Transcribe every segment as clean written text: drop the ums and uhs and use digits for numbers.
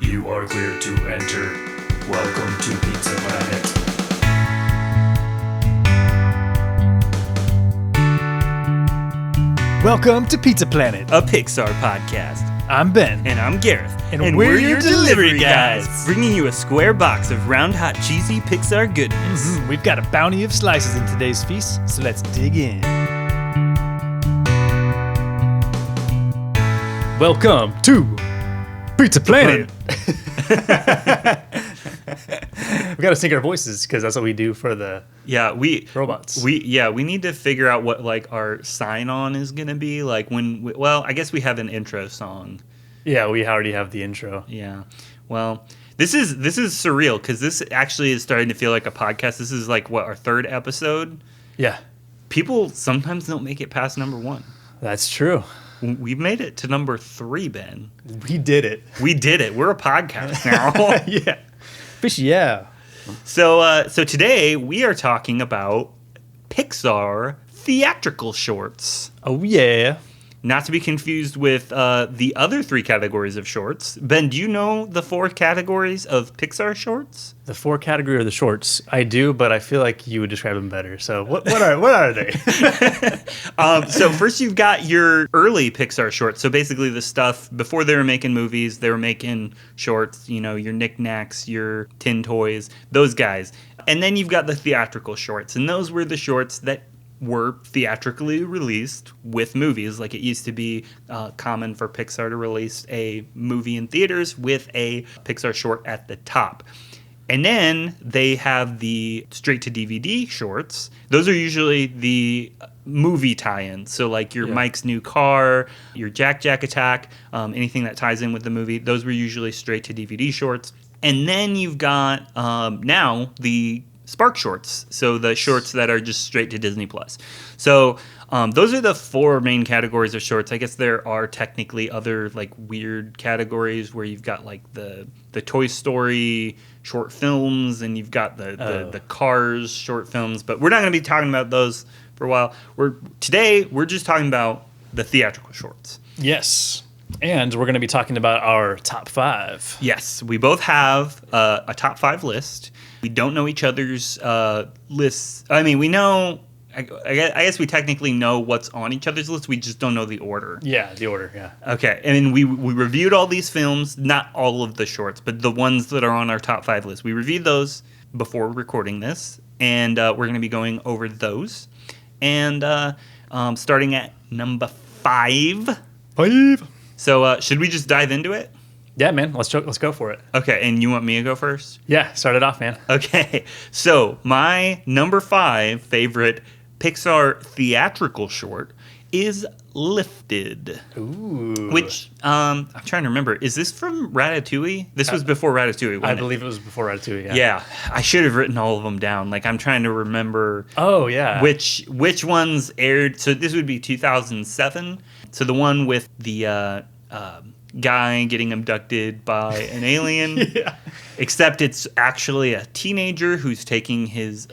You are clear to enter. Welcome to Pizza Planet. Welcome to Pizza Planet, a Pixar podcast. I'm Ben. And I'm Gareth. And we're your delivery guys. Bringing you a square box of round, hot, cheesy Pixar goodness. We've got a bounty of slices in today's feast, so let's dig in. Welcome to Pizza Planet. We got to sync our voices because that's what we do for the robots. We need to figure out what like our sign on is gonna be like when. I guess we have an intro song. Yeah, we already have the intro. Yeah. Well, this is surreal because this actually is starting to feel like a podcast. This is like our third episode. Yeah. People sometimes don't make it past number 1. That's true. We've made it to number 3, Ben. We did it. We're a podcast now. Yeah. Fish, yeah. So today we are talking about Pixar theatrical shorts. Oh, yeah. Not to be confused with the other 3 categories of shorts. Ben, do you know the 4 categories of Pixar shorts? The 4 category of the shorts, I do, but I feel like you would describe them better. So what are they? So first you've got your early Pixar shorts. So basically the stuff before they were making movies, they were making shorts, you know, your knickknacks, your tin toys, those guys. And then you've got the theatrical shorts. And those were the shorts that were theatrically released with movies. Like it used to be common for Pixar to release a movie in theaters with a Pixar short at the top. And then they have the straight-to-DVD shorts. Those are usually the movie tie-ins. So like your Mike's New Car, your Jack Attack, anything that ties in with the movie. Those were usually straight-to-DVD shorts. And then you've got now the Spark shorts, so the shorts that are just straight to Disney Plus. So those are the 4 main categories of shorts. I guess there are technically other like weird categories where you've got like the Toy Story short films, and you've got the Cars short films. But we're not going to be talking about those for a while. Today we're just talking about the theatrical shorts. Yes. And we're going to be talking about our top 5. Yes, we both have a top 5 list. We don't know each other's lists. I mean, we know. I guess we technically know what's on each other's list. We just don't know the order. Yeah, the order. Yeah. Okay, and we reviewed all these films, not all of the shorts, but the ones that are on our top 5 list. We reviewed those before recording this, and we're going to be going over those. And starting at number 5. So should we just dive into it? Yeah, man. Let's go for it. Okay, and you want me to go first? Yeah, start it off, man. Okay, so my number 5 favorite Pixar theatrical short is Lifted. Ooh. Which, I'm trying to remember. Is this from Ratatouille? This was before Ratatouille, wasn't I believe it was before Ratatouille, yeah. Yeah, I should have written all of them down. Like, I'm trying to remember which ones aired. So this would be 2007. So the one with the guy getting abducted by an alien. Yeah. Except it's actually a teenager who's taking his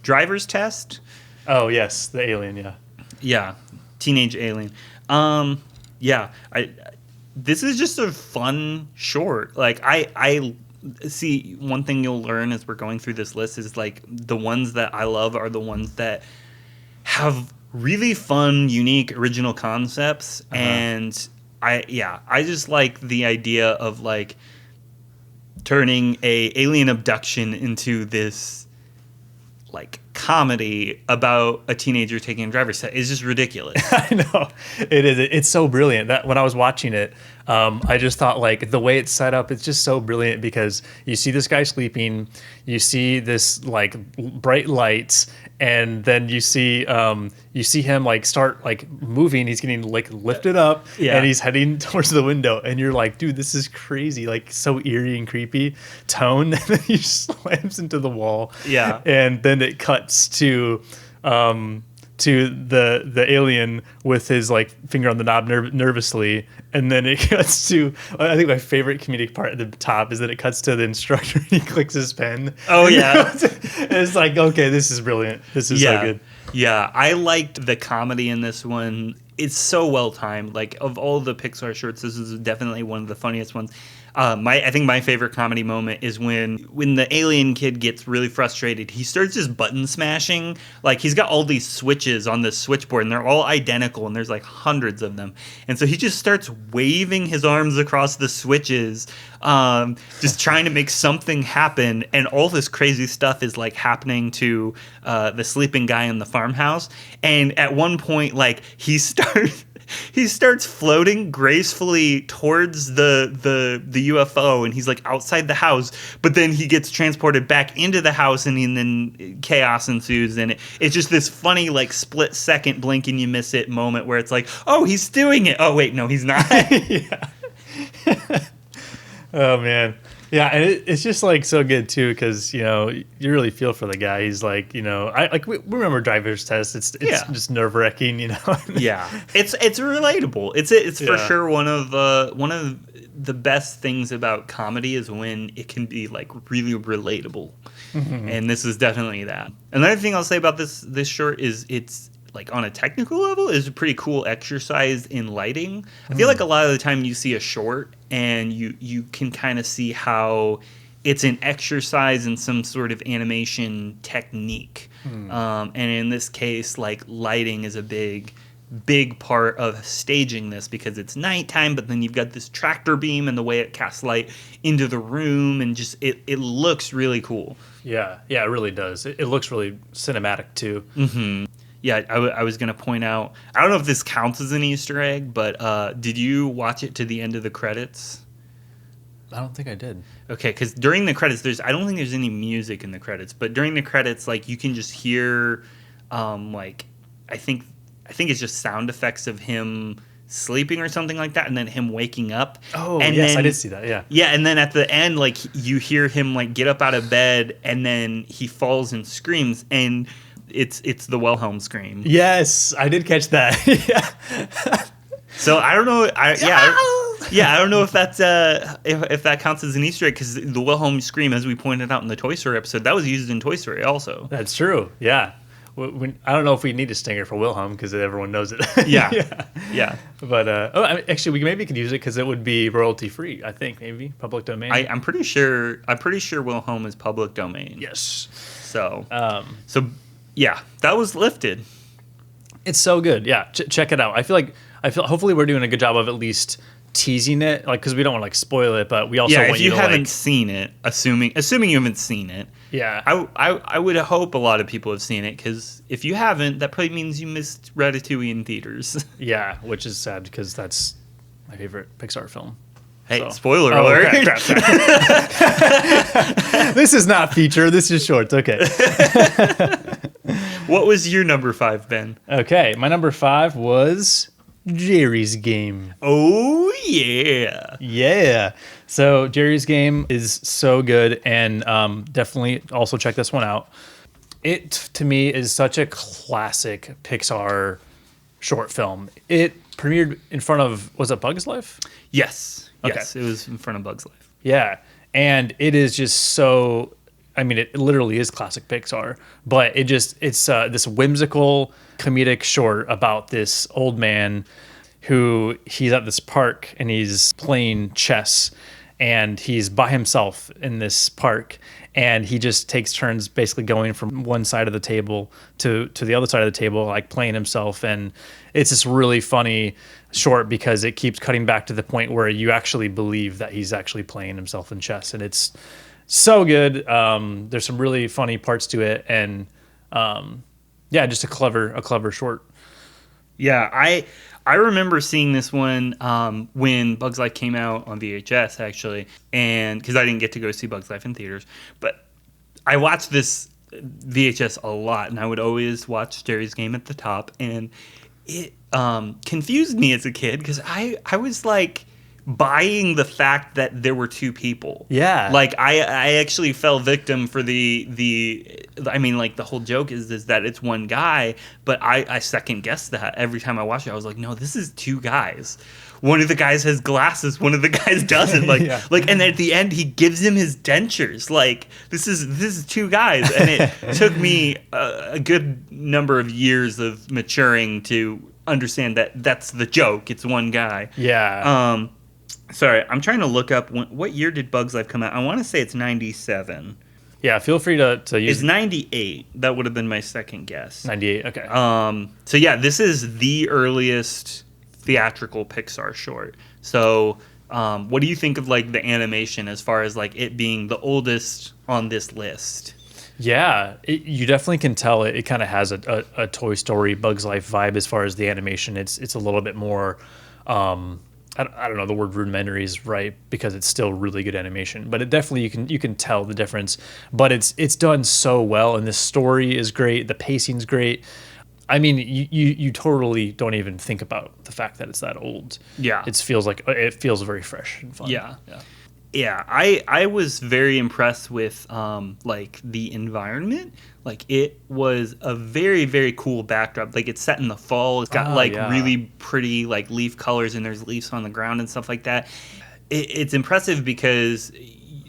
driver's test. Oh, yes, the alien, yeah. Yeah, teenage alien. This is just a fun short. Like I see one thing you'll learn as we're going through this list is like the ones that I love are the ones that have really fun, unique, original concepts. Uh-huh. And I just like the idea of like turning a alien abduction into this like comedy about a teenager taking a driver's test. It's just ridiculous. I know. It is. It's so brilliant. That when I was watching it, I just thought like the way it's set up, it's just so brilliant because you see this guy sleeping, you see this like bright lights, and then you see him like start like moving. He's getting like lifted up, and he's heading towards the window, and you're like, dude, this is crazy, like so eerie and creepy tone. And then he slams into the wall, and then it cuts to the alien with his like finger on the knob nervously, and then it cuts to, I think my favorite comedic part at the top is that it cuts to the instructor and he clicks his pen. Oh yeah. It's like, okay, this is brilliant. This is so good. Yeah, I liked the comedy in this one it's so well timed. Like, of all the Pixar shorts, this is definitely one of the funniest ones. I think my favorite comedy moment is when the alien kid gets really frustrated. He starts just button smashing. Like, he's got all these switches on this switchboard, and they're all identical, and there's like hundreds of them. And so he just starts waving his arms across the switches, just trying to make something happen. And all this crazy stuff is like happening to the sleeping guy in the farmhouse. And at one point, like, he starts floating gracefully towards the UFO, and he's like outside the house, but then he gets transported back into the house, and then chaos ensues, and it's just this funny like split second blink and you miss it moment where it's like, oh, he's doing it. Oh wait, no, he's not. Yeah. Oh man. Yeah, and it's just like so good too, because you really feel for the guy. He's like, we remember driver's test. It's just nerve wracking, Yeah, it's relatable. It's for sure one of the best things about comedy is when it can be like really relatable, and this is definitely that. Another thing I'll say about this short is it's like on a technical level is a pretty cool exercise in lighting. I feel like a lot of the time you see a short and you can kind of see how it's an exercise in some sort of animation technique. And in this case, like lighting is a big part of staging this because it's nighttime, but then you've got this tractor beam and the way it casts light into the room, and just it looks really cool. Yeah, it really does. It looks really cinematic too. Yeah, I was going to point out, I don't know if this counts as an Easter egg, but did you watch it to the end of the credits? I don't think I did. Okay, because during the credits, I don't think there's any music in the credits, but during the credits, like, you can just hear, like, I think it's just sound effects of him sleeping or something like that, and then him waking up. Oh, and yes, then, I did see that, yeah. Yeah, and then at the end, like, you hear him, like, get up out of bed, and then he falls and screams, and it's the Wilhelm scream. Yes, I did catch that. Yeah. So I don't know. I don't know if that's if that counts as an Easter egg, because the Wilhelm scream, as we pointed out in the Toy Story episode, that was used in Toy Story also. That's true. Yeah. I don't know if we need a stinger for Wilhelm because everyone knows it. Yeah. But actually, we could use it because it would be royalty free. I think maybe public domain. I'm pretty sure Wilhelm is public domain. Yes. So yeah, that was lifted. It's so good. Yeah, check it out. I feel hopefully we're doing a good job of at least teasing it, like, because we don't want to like spoil it, but we also want if you to, haven't seen it, assuming you haven't seen it. Yeah. I would hope a lot of people have seen it, because if you haven't, that probably means you missed Ratatouille in theaters. Yeah, which is sad because that's my favorite Pixar film. Hey, spoiler alert. Crap. This is not feature. This is shorts. Okay. What was your number 5, Ben? Okay, my number 5 was Jerry's Game. Oh, yeah. Yeah. So Jerry's Game is so good, and definitely also check this one out. It, to me, is such a classic Pixar short film. It premiered in front of, was it Bug's Life? Yes. Okay. Yes, it was in front of Bug's Life. Yeah. And it is just so, I mean, it literally is classic Pixar, but it's this whimsical comedic short about this old man who he's at this park and he's playing chess, and he's by himself in this park, and he just takes turns basically going from one side of the table to the other side of the table, like playing himself. And it's this really funny short because it keeps cutting back to the point where you actually believe that he's actually playing himself in chess, and it's so good. There's some really funny parts to it, and just a clever short. Yeah, I remember seeing this one when Bug's Life came out on VHS, actually, and because I didn't get to go see Bug's Life in theaters, but I watched this VHS a lot, and I would always watch Jerry's Game at the top, and it confused me as a kid because I was like buying the fact that there were two people. Yeah. Like I actually fell victim for the I mean, like, the whole joke is that it's one guy, but I second guessed that every time I watched it. I was like, no, this is two guys. One of the guys has glasses, one of the guys doesn't. Like, Yeah. and at the end he gives him his dentures. Like, this is two guys, and it took me a good number of years of maturing to understand that that's the joke. It's one guy. Yeah. Sorry, I'm trying to look up what year did Bugs Life come out. I want to say it's 97. Yeah, feel free to use... It's 98. That would have been my second guess. 98, okay. So yeah, this is the earliest theatrical Pixar short. So what do you think of like the animation as far as like it being the oldest on this list? Yeah, you definitely can tell it kind of has a Toy Story, Bugs Life vibe as far as the animation. It's a little bit more... I don't know, the word rudimentary is right because it's still really good animation, but it definitely you can tell the difference. But it's done so well, and the story is great, the pacing's great. I mean, you totally don't even think about the fact that it's that old. Yeah, it feels very fresh and fun. Yeah, I was very impressed with like the environment. Like it was a very, very cool backdrop. Like it's set in the fall. It's got really pretty like leaf colors, and there's leaves on the ground and stuff like that. It's impressive because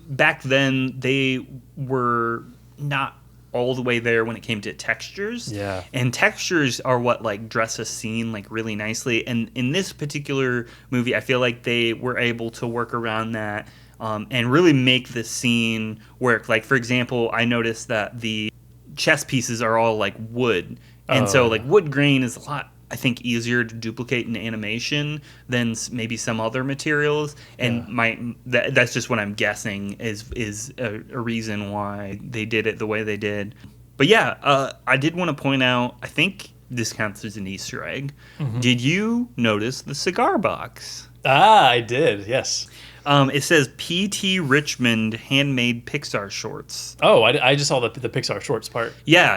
back then they were not all the way there when it came to textures. Yeah. And textures are what like dress a scene like really nicely. And in this particular movie, I feel like they were able to work around that and really make the scene work. Like for example, I noticed that the chess pieces are all like wood. And so like wood grain is a lot, I think, easier to duplicate in animation than maybe some other materials. And that's just what I'm guessing is a reason why they did it the way they did. But yeah, I did want to point out, I think this counts as an Easter egg. Mm-hmm. Did you notice the cigar box? I did, yes. It says P.T. Richmond handmade Pixar shorts. Oh, I just saw the Pixar shorts part. Yeah.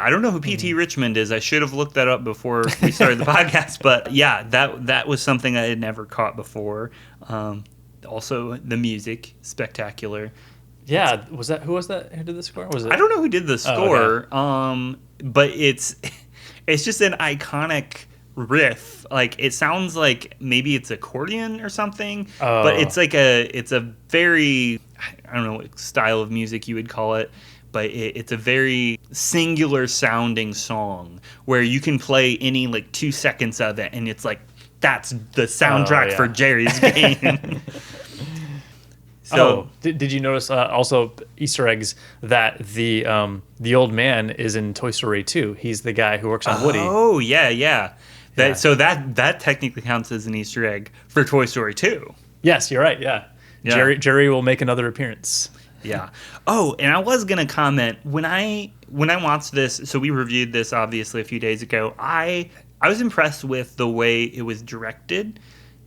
I don't know who P.T. Richmond is. I should have looked that up before we started the podcast. But yeah, that was something I had never caught before. Also, the music, spectacular. Yeah, who was that? Who did the score? Was it? I don't know who did the score. Okay. But it's just an iconic riff. Like it sounds like maybe it's accordion or something, but it's a very, I don't know what style of music you would call it, but it's a very singular sounding song where you can play any like 2 seconds of it and it's like that's the soundtrack for Jerry's game. So did you notice also Easter eggs that the old man is in Toy Story 2? He's the guy who works on Woody. Oh yeah. So that technically counts as an Easter egg for Toy Story 2. Yes, you're right. Yeah. Jerry will make another appearance. Yeah. Oh, and I was gonna comment when I watched this. So we reviewed this obviously a few days ago. I was impressed with the way it was directed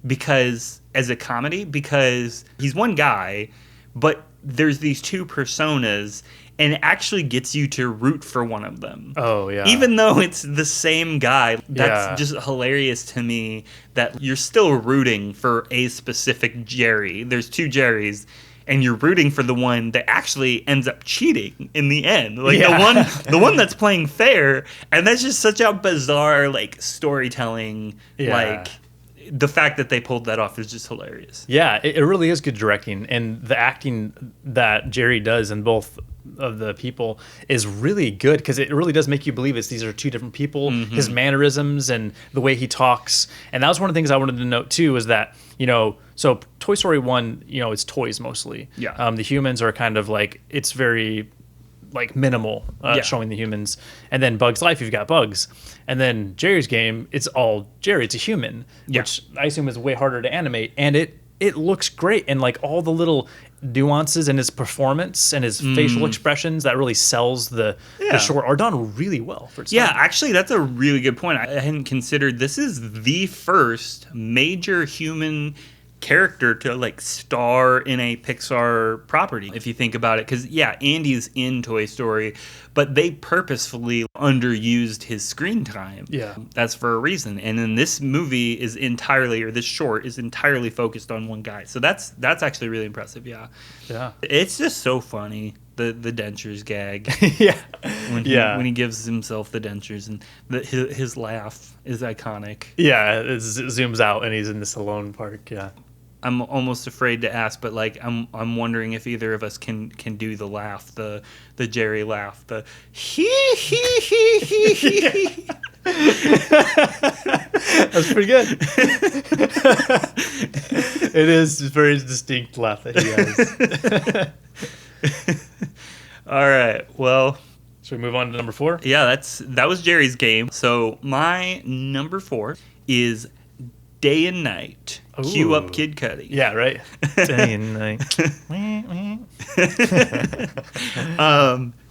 because as a comedy, because he's one guy, but there's these two personas. And it actually gets you to root for one of them. Oh, yeah. Even though it's the same guy, that's just hilarious to me that you're still rooting for a specific Jerry. There's two Jerrys, and you're rooting for the one that actually ends up cheating in the end. Like the one that's playing fair. And that's just such a bizarre like storytelling. Like the fact that they pulled that off is just hilarious. Yeah, it really is good directing, and the acting that Jerry does in both of the people is really good because it really does make you believe these are two different people. Mm-hmm. His mannerisms and the way he talks, and that was one of the things I wanted to note too, is that so Toy Story 1, it's toys mostly. Yeah. The humans are kind of like, it's very like minimal showing the humans, and then Bugs Life, you've got bugs, and then Jerry's game, it's all Jerry. It's a human, which I assume is way harder to animate, and it looks great, and like all the little nuances in his performance and his facial expressions that really sells the short are done really well for its time. Actually that's a really good point. I hadn't considered this is the first major human character to like star in a Pixar property, if you think about it, because Andy's in Toy Story, but they purposefully underused his screen time. That's for a reason. And then this movie is this short is entirely focused on one guy, so that's actually really impressive. It's just so funny, the dentures gag. When he gives himself the dentures, and his laugh is iconic. It zooms out and he's in this alone park. I'm almost afraid to ask, but like I'm wondering if either of us can do the laugh, the Jerry laugh, the hee hee hee hee hee. That's pretty good. It is a very distinct laugh that he has. All right. Well, Should we move on to number 4? yeah, that was Jerry's game. So my number 4 is Day and Night. Cue up Ooh. Kid Cudi. Yeah, right. Day and night.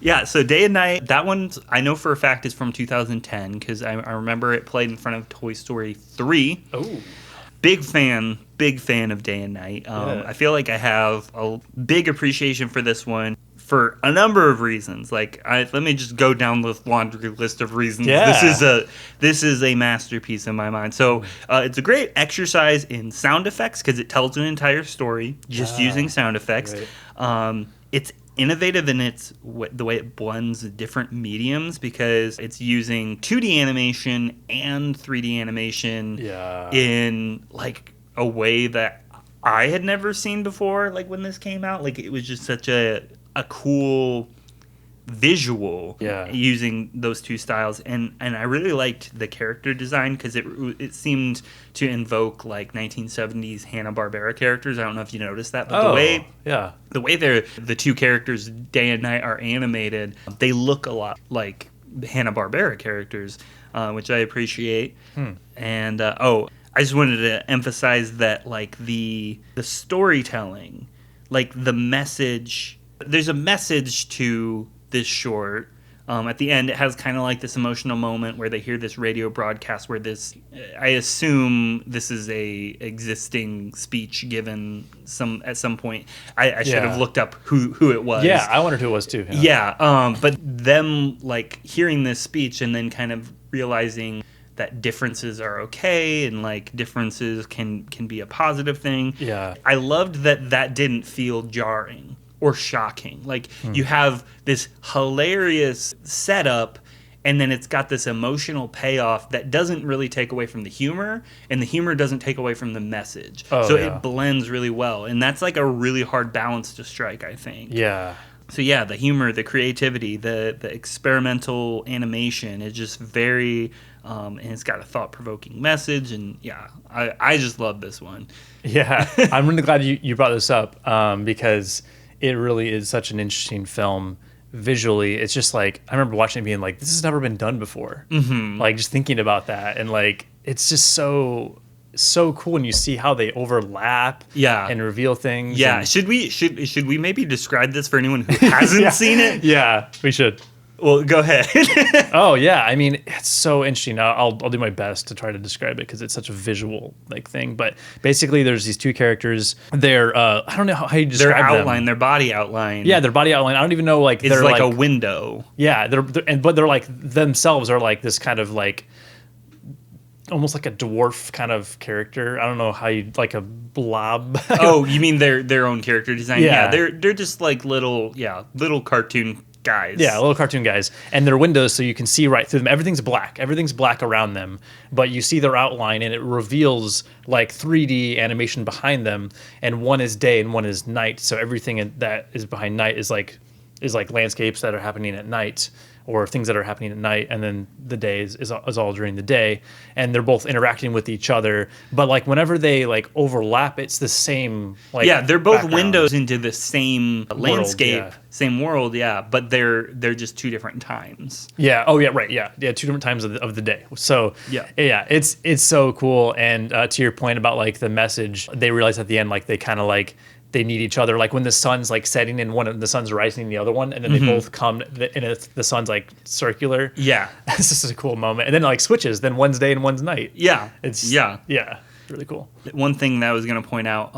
Yeah, so Day and Night, that one I know for a fact is from 2010 because I remember it played in front of Toy Story 3. Oh. Big fan of Day and Night. Yeah. I feel like I have a big appreciation for this one for a number of reasons. Let me just go down the laundry list of reasons. Yeah. This is a masterpiece in my mind. So it's a great exercise in sound effects because it tells an entire story just using sound effects. Right. It's innovative in the way it blends different mediums because it's using 2D animation and 3D animation in like a way that I had never seen before. Like when this came out, like it was just such a cool visual using those two styles, and I really liked the character design because it seemed to invoke like 1970s Hanna-Barbera characters. I don't know if you noticed that, but the way the two characters Day and Night are animated, they look a lot like Hanna-Barbera characters, which I appreciate. And I just wanted to emphasize that like the storytelling, like the message, there's a message to this short. At the end, it has kind of like this emotional moment where they hear this radio broadcast where I assume this is a existing speech given at some point. I should have looked up who it was. Yeah, I wondered who it was too. But them like hearing this speech and then kind of realizing that differences are okay and like differences can be a positive thing. Yeah. I loved that didn't feel jarring or shocking. Like you have this hilarious setup and then it's got this emotional payoff that doesn't really take away from the humor, and the humor doesn't take away from the message. It blends really well, and that's like a really hard balance to strike, I think. Yeah. So yeah, the humor, the creativity, the experimental animation is just very and it's got a thought-provoking message, and yeah, I just love this one. Yeah, I'm really glad you brought this up because it really is such an interesting film visually. It's just like, I remember watching it being like, this has never been done before. Mm-hmm. Like just thinking about that, and like it's just so cool when you see how they overlap and reveal things. Yeah, should we maybe describe this for anyone who hasn't seen it? Yeah, we should. Well, go ahead. Oh yeah, I mean, it's so interesting. I'll do my best to try to describe it because it's such a visual like thing. But basically, there's these two characters. They're I don't know how you describe their outline, them. their body outline. Yeah, their body outline. I don't even know like it's they're like a window. Yeah, but they're like themselves are like this kind of like almost like a dwarf kind of character. I don't know how you like a blob. Oh, you mean their own character design? Yeah. They're just like little cartoon guys. Yeah, little cartoon guys. And they're windows, so you can see right through them. Everything's black around them, but you see their outline, and it reveals like 3D animation behind them, and one is day and one is night. So everything that is behind night is like landscapes that are happening at night, or things that are happening at night, and then the day is all during the day, and they're both interacting with each other. But like whenever they like overlap, it's the same. Like they're both background. windows into the same landscape, yeah. Same world. Yeah, but they're just two different times. Yeah. Oh yeah. Right. Yeah. Yeah. Two different times of the day. So yeah. It's so cool. And to your point about like the message, they realize at the end like they kind of like. They need each other, like when the sun's like setting in one and the sun's rising in the other one, and then they both come and the sun's like circular. Yeah, this is a cool moment, and then it like switches. Then one's day and one's night. Yeah, it's really cool. One thing that I was going to point out,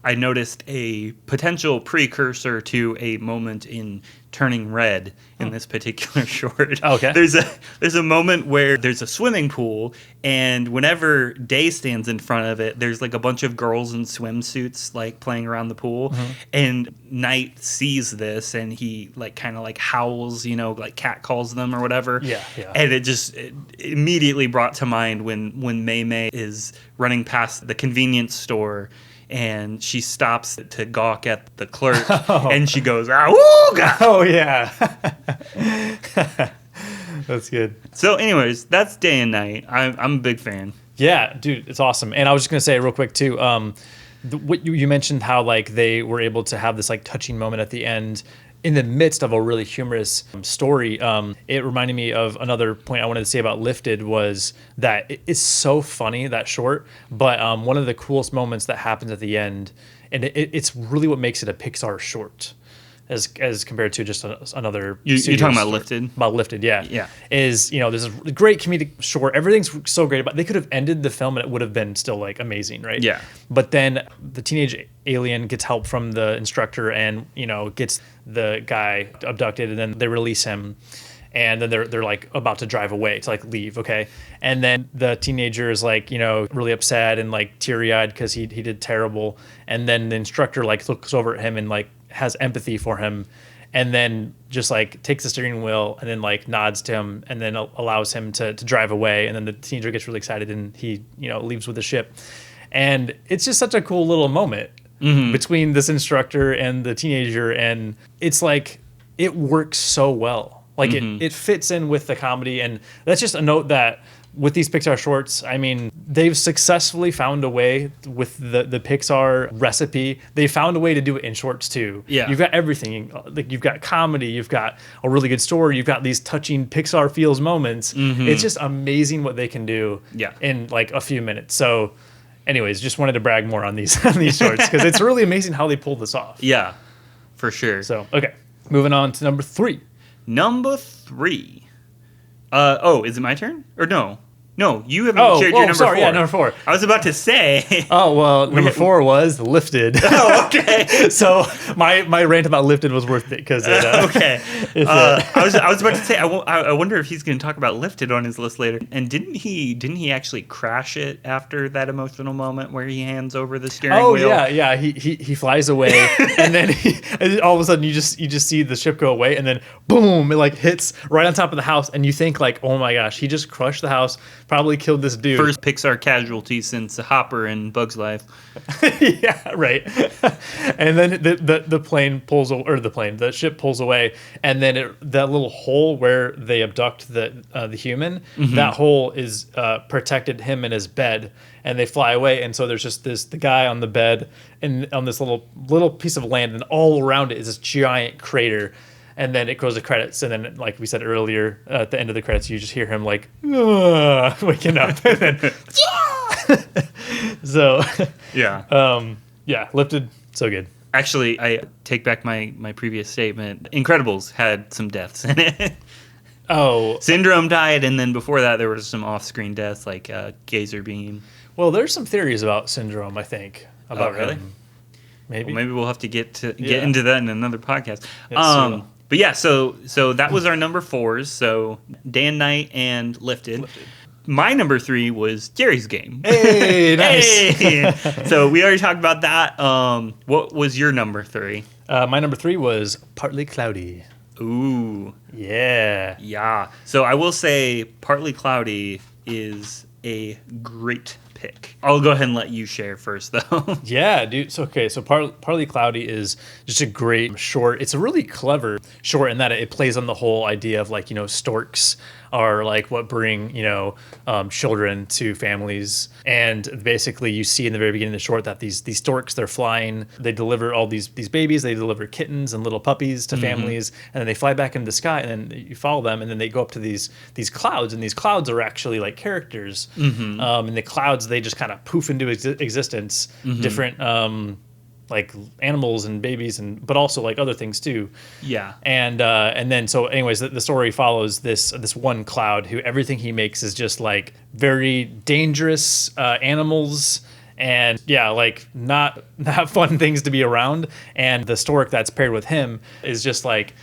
I noticed a potential precursor to a moment in Turning Red in this particular short. Okay. There's a moment where there's a swimming pool, and whenever Day stands in front of it, there's like a bunch of girls in swimsuits like playing around the pool, and Night sees this and he like kind of like howls, like cat calls them or whatever. Yeah. And it immediately brought to mind when Mei Mei is running past the convenience store. And she stops to gawk at the clerk, and she goes, "Awooga!" Oh yeah, That's good. So, anyways, that's Day and Night. I'm a big fan. Yeah, dude, it's awesome. And I was just gonna say real quick too. What you mentioned how like they were able to have this like touching moment at the end in the midst of a really humorous story. It reminded me of another point I wanted to say about Lifted was that it's so funny, that short, but one of the coolest moments that happens at the end, and it's really what makes it a Pixar short. As compared to just another. You're studio talking about short. Lifted? About Lifted, yeah. Yeah. Is, there's a great comedic short. Everything's so great about. They could have ended the film and it would have been still like amazing, right? Yeah. But then the teenage alien gets help from the instructor and gets the guy abducted, and then they release him. And then they're like about to drive away to like leave, okay? And then the teenager is like, really upset and like teary-eyed because he did terrible. And then the instructor like looks over at him and like has empathy for him, and then just like takes the steering wheel and then like nods to him and then allows him to drive away. And then the teenager gets really excited and he leaves with the ship. And it's just such a cool little moment between this instructor and the teenager, and it's like it works so well. Like it fits in with the comedy, and that's just a note that with these Pixar shorts, I mean, they've successfully found a way with the Pixar recipe. They found a way to do it in shorts too. Yeah. You've got everything. Like you've got comedy, you've got a really good story, you've got these touching Pixar feels moments. It's just amazing what they can do in like a few minutes. So anyways, just wanted to brag more on these shorts because it's really amazing how they pulled this off. Yeah, for sure. So, okay. Moving on to number 3. Number 3. Is it my turn? Or no? No, you haven't shared your number 4. Yeah, number 4. I was about to say. Oh, well, number 4 was Lifted. Oh, okay. So my rant about Lifted was worth it because okay. I was about to say I wonder if he's going to talk about Lifted on his list later. And didn't he actually crash it after that emotional moment where he hands over the steering wheel? Oh yeah. He flies away and then and all of a sudden you just see the ship go away and then boom, it like hits right on top of the house and you think like, oh my gosh, he just crushed the house. Probably killed this dude. First Pixar casualty since Hopper in Bug's Life. Yeah, right. And then the plane pulls, or the ship pulls away, and then that little hole where they abduct the human, that hole is protected him in his bed, and they fly away, and so there's just the guy on the bed and on this little piece of land, and all around it is this giant crater. And then it goes to credits, and then, like we said earlier, at the end of the credits, you just hear him like waking up, and then so Lifted, so good. Actually, I take back my previous statement. Incredibles had some deaths in it. Oh, Syndrome died, and then before that, there was some off-screen deaths like Gazer Beam. Well, there's some theories about Syndrome. I think about really. him. Maybe We'll have to get into that in another podcast. Yes, But yeah, so that was our number 4s. So Day and Night and Lifted. My number 3 was Jerry's Game. Hey, nice. Hey. So we already talked about that. What was your number 3? My number 3 was Partly Cloudy. Ooh. Yeah. Yeah. So I will say Partly Cloudy is a great pick. I'll go ahead and let you share first, though. Yeah, dude. So Partly Cloudy is just a great short. It's a really clever short in that it plays on the whole idea of like, storks are like what bring, children to families. And basically you see in the very beginning of the short that these storks, they're flying, they deliver all these babies, they deliver kittens and little puppies to families, and then they fly back into the sky, and then you follow them, and then they go up to these clouds, and these clouds are actually like characters. And the clouds, they just kind of poof into existence, different like animals and babies, but also like other things too. Yeah. And then so anyways, the story follows this one cloud who everything he makes is just like very dangerous animals and like not fun things to be around. And the stork that's paired with him is just like,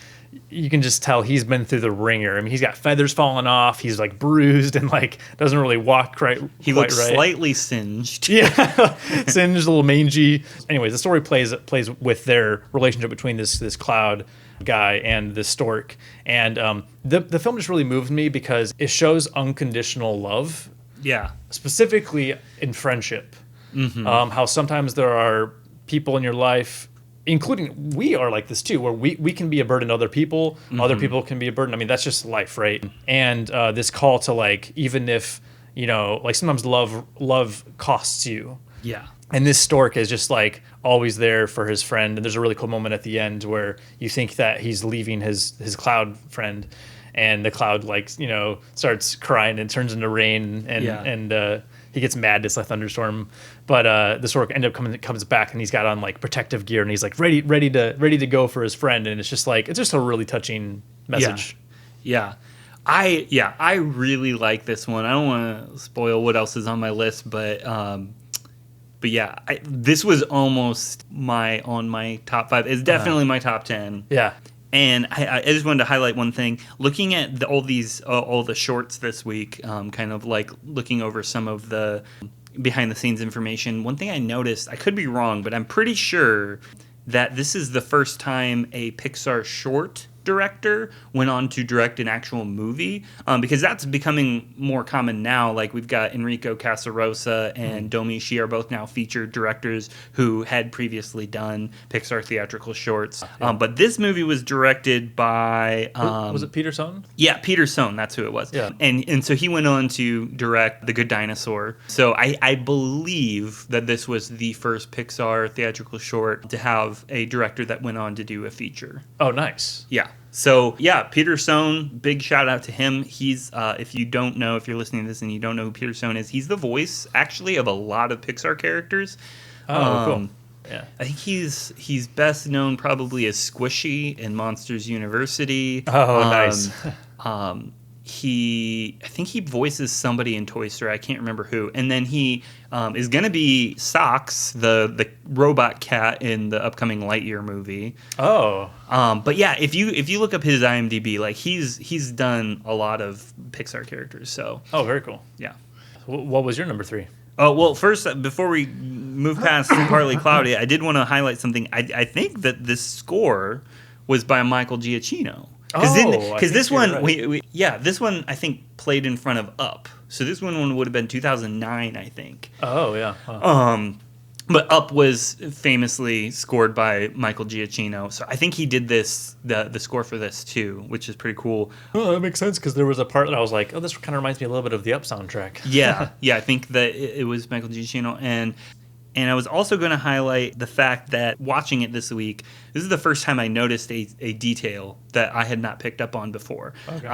you can just tell he's been through the ringer. I mean, he's got feathers falling off. He's like bruised and like doesn't really walk right. He looks slightly singed. Yeah, singed, a little mangy. Anyways, the story plays with their relationship between this cloud guy and this stork, and the film just really moved me because it shows unconditional love. Yeah, specifically in friendship. How sometimes there are people in your life including we are like this too, where we can be a burden to other people, other people can be a burden. I mean, that's just life, right? And this call to like, even if, you know, like sometimes love costs you. Yeah. And this stork is just like always there for his friend. And there's a really cool moment at the end where you think that he's leaving his cloud friend, and the cloud, like, you know, starts crying and turns into rain, and he gets mad. It's a thunderstorm, but the stork comes back, and he's got on like protective gear, and he's like ready to go for his friend. And it's just a really touching message. Yeah. I really like this one. I don't want to spoil what else is on my list, but yeah, this was almost on my top 5. It's definitely my top 10. Yeah. And I just wanted to highlight one thing. Looking at all the shorts this week, kind of like looking over some of the behind the scenes information, one thing I noticed, I could be wrong, but I'm pretty sure that this is the first time a Pixar short director went on to direct an actual movie, because that's becoming more common now. Like, we've got Enrico Casarosa and Domi Shi are both now featured directors who had previously done Pixar theatrical shorts. But this movie was directed by was it Peter Sohn? Yeah, Peter Sohn, that's who it was. Yeah. And so he went on to direct The Good Dinosaur. So I believe that this was the first Pixar theatrical short to have a director that went on to do a feature. Oh, nice. Yeah. So, yeah, Peter Sohn, big shout out to him. He's, if you don't know, if you're listening to this and you don't know who Peter Sohn is, he's the voice, actually, of a lot of Pixar characters. Oh, cool. Yeah. I think he's best known probably as Squishy in Monsters University. Oh, nice. I think he voices somebody in Toy Story. I can't remember who. And then he is going to be Socks, the robot cat in the upcoming Lightyear movie. Oh. But yeah, if you look up his IMDb, like he's done a lot of Pixar characters. So. Oh, very cool. Yeah. What was your number 3? Oh, well, first, before we move past Partly Cloudy, I did want to highlight something. I think that this score was by Michael Giacchino. Because this one, right. This one I think played in front of Up. So this one would have been 2009, I think. Oh yeah. Huh. But Up was famously scored by Michael Giacchino. So I think he did the score for this too, which is pretty cool. Oh, that makes sense, because there was a part that I was like, oh, this kind of reminds me a little bit of the Up soundtrack. Yeah, I think that it was Michael Giacchino. And I was also going to highlight the fact that watching it this week, this is the first time I noticed a detail that I had not picked up on before. Okay.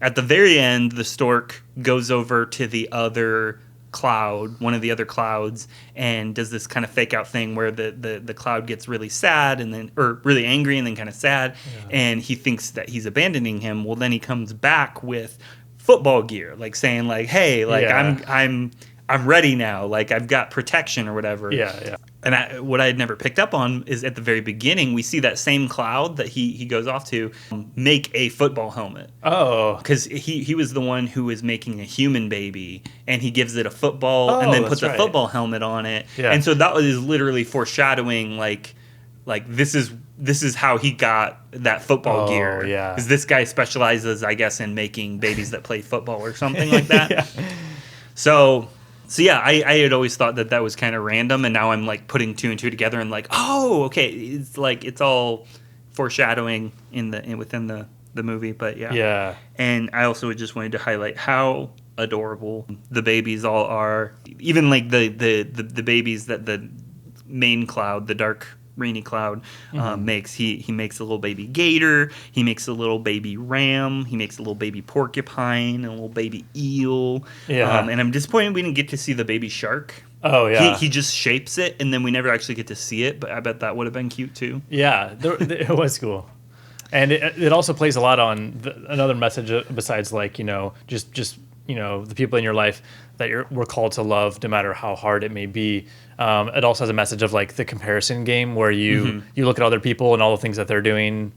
At the very end, the stork goes over to the other cloud, one of the other clouds, and does this kind of fake out thing where the cloud gets really sad or really angry and then kind of sad, and he thinks that he's abandoning him. Well, then he comes back with football gear, like saying like, hey, like I'm ready now. Like, I've got protection or whatever. Yeah. And what I had never picked up on is at the very beginning, we see that same cloud that he goes off to make a football helmet. Oh. Because he was the one who was making a human baby, and he gives it a football and then puts a football helmet on it. Yeah. And so that was literally foreshadowing, like this is how he got that football gear. Yeah. Because this guy specializes, I guess, in making babies that play football or something like that. Yeah. So yeah, I had always thought that was kind of random, and now I'm like putting 2 and 2 together and like, oh, okay, it's like it's all foreshadowing within the movie. But yeah. And I also just wanted to highlight how adorable the babies all are. Even like the babies that the main cloud, the dark rainy cloud, makes. He makes a little baby gator, he makes a little baby ram, he makes a little baby porcupine, a little baby eel. And I'm disappointed we didn't get to see the baby shark. Oh yeah. He just shapes it, and then we never actually get to see it, but I bet that would have been cute too. Yeah, it was cool. And it also plays a lot on another message besides, like, you know, just you know, the people in your life that we're called to love, no matter how hard it may be. It also has a message of like the comparison game, where you look at other people and all the things that they're doing.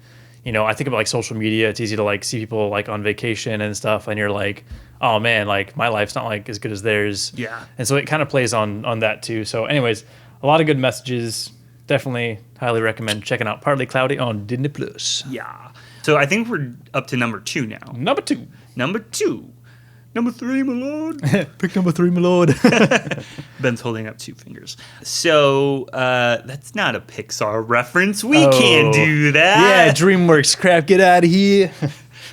You know, I think about like social media. It's easy to like see people like on vacation and stuff, and you're like, oh man, like my life's not like as good as theirs. Yeah. And so it kind of plays on that too. So anyways, a lot of good messages. Definitely highly recommend checking out Partly Cloudy on Disney Plus. Yeah. So I think we're up to number 2 now. Number 2. Number 3, my lord. Pick number 3, my lord. Ben's holding up 2 fingers. So that's not a Pixar reference. We can't do that. Yeah, DreamWorks crap. Get out of here.